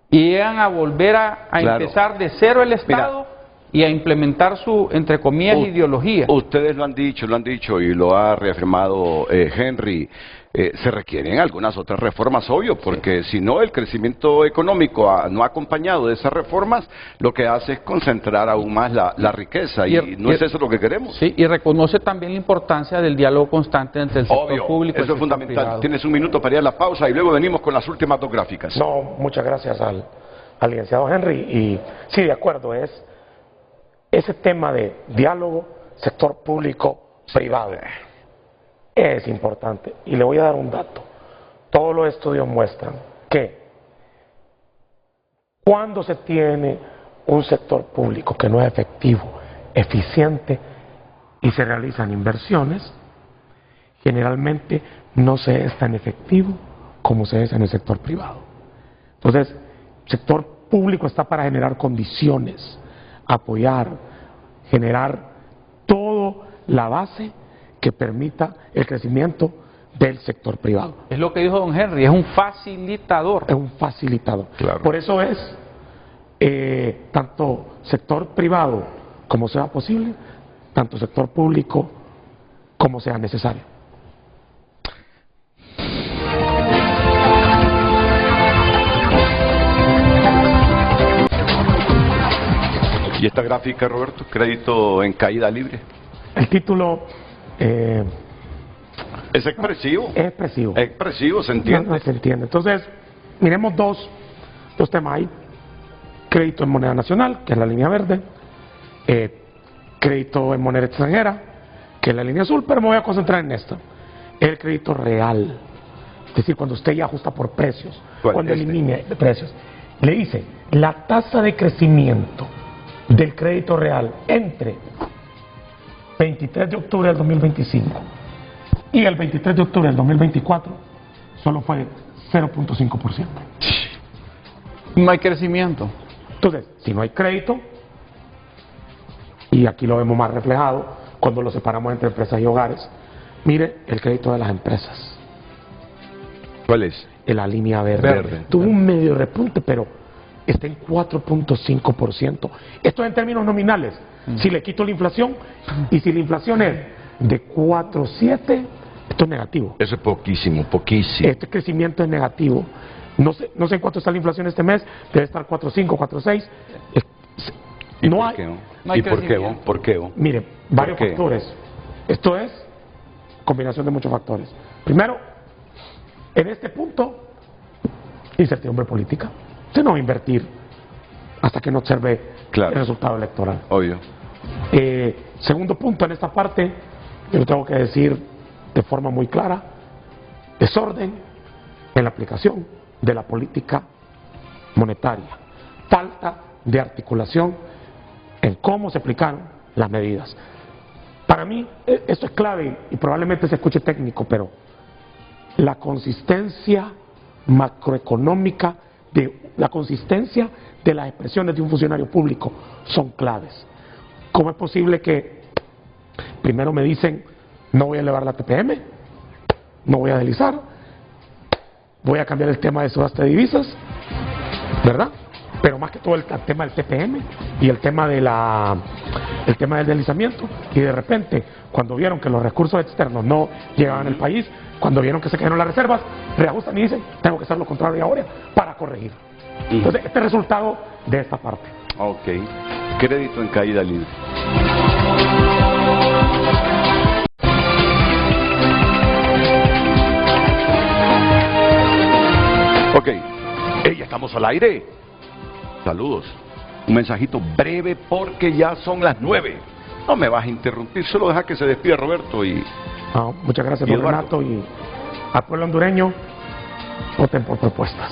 Y llegan a volver a empezar de cero el Estado. Y a implementar su, entre comillas, ideología. Ustedes lo han dicho y lo ha reafirmado Henry. Se requieren algunas otras reformas, obvio, porque si no, el crecimiento económico no acompañado de esas reformas, lo que hace es concentrar aún más la riqueza, y no es eso lo que queremos. Sí, y reconoce también la importancia del diálogo constante entre el sector público y el sector privado. Eso es fundamental. Tienes un minuto para ir a la pausa y luego venimos con las últimas dos gráficas. No, muchas gracias al licenciado Henry, y sí, de acuerdo, ese tema de diálogo, sector público-privado, es importante. Y le voy a dar un dato. Todos los estudios muestran que cuando se tiene un sector público que no es efectivo, eficiente y se realizan inversiones, generalmente no se es tan efectivo como se es en el sector privado. Entonces, el sector público está para generar condiciones, apoyar, generar toda la base que permita el crecimiento del sector privado. Es lo que dijo don Henry, es un facilitador. Es un facilitador. Claro. Por eso es tanto sector privado como sea posible, tanto sector público como sea necesario. ¿Y esta gráfica, Roberto? ¿Crédito en caída libre? El título... ¿Es expresivo? Es expresivo. Es expresivo, se entiende. No, se entiende. Entonces, miremos dos temas ahí. Crédito en moneda nacional, que es la línea verde. Crédito en moneda extranjera, que es la línea azul, pero me voy a concentrar en esto. El crédito real. Es decir, cuando usted ya ajusta por precios, cuando elimine precios. Le dice, la tasa de crecimiento del crédito real entre 23 de octubre del 2025 y el 23 de octubre del 2024 solo fue 0.5%. No hay crecimiento. Entonces, si no hay crédito, y aquí lo vemos más reflejado cuando lo separamos entre empresas y hogares, mire el crédito de las empresas. ¿Cuál es? En la línea verde. Tuvo un medio repunte, pero está en 4.5%. Esto es en términos nominales. Si le quito la inflación, y si la inflación es de 4.7, esto es negativo. Eso es poquísimo, poquísimo. Este crecimiento es negativo. No sé en cuánto está la inflación este mes, debe estar 4.5, 4.6. ¿Y no por hay, qué? no hay ¿Y por qué? crecimiento. ¿Por qué? mire, varios qué? factores. Esto es combinación de muchos factores. Primero, en este punto, incertidumbre política. Usted no va a invertir hasta que no observe Claro. el resultado electoral. Obvio. Segundo punto, en esta parte, yo lo tengo que decir de forma muy clara, desorden en la aplicación de la política monetaria, falta de articulación en cómo se aplicaron las medidas. Para mí, esto es clave y probablemente se escuche técnico, pero la consistencia macroeconómica, la consistencia de las expresiones de un funcionario público son claves. ¿Cómo es posible que primero me dicen no voy a elevar la TPM, no voy a deslizar, voy a cambiar el tema de subasta de divisas, ¿verdad? Pero más que todo el tema del TPM y el tema del deslizamiento, y de repente cuando vieron que los recursos externos no llegaban al país, cuando vieron que se cayeron las reservas, reajustan y dicen tengo que hacer lo contrario ahora para corregir. Entonces este es el resultado de esta parte. Ok. Crédito en caída libre. Ok. Ya estamos al aire. Saludos. Un mensajito breve porque ya son las 9. No me vas a interrumpir, solo deja que se despida Roberto y... Muchas gracias, ¿Y don Eduardo? Renato, y al pueblo hondureño, voten por propuestas.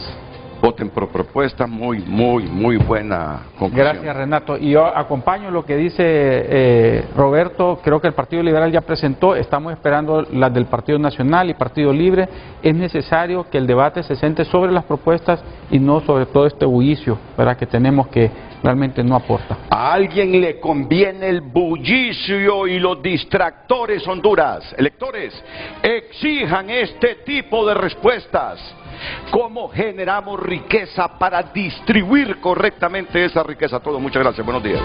Voten por propuestas, muy buena conclusión. Gracias, Renato. Y yo acompaño lo que dice Roberto. Creo que el Partido Liberal ya presentó, estamos esperando las del Partido Nacional y Partido Libre. Es necesario que el debate se centre sobre las propuestas y no sobre todo este bullicio, ¿verdad?, que tenemos, que realmente no aporta. A alguien le conviene el bullicio y los distractores, Honduras. Electores, exijan este tipo de respuestas. ¿Cómo generamos riqueza para distribuir correctamente esa riqueza? Todo, muchas gracias, buenos días.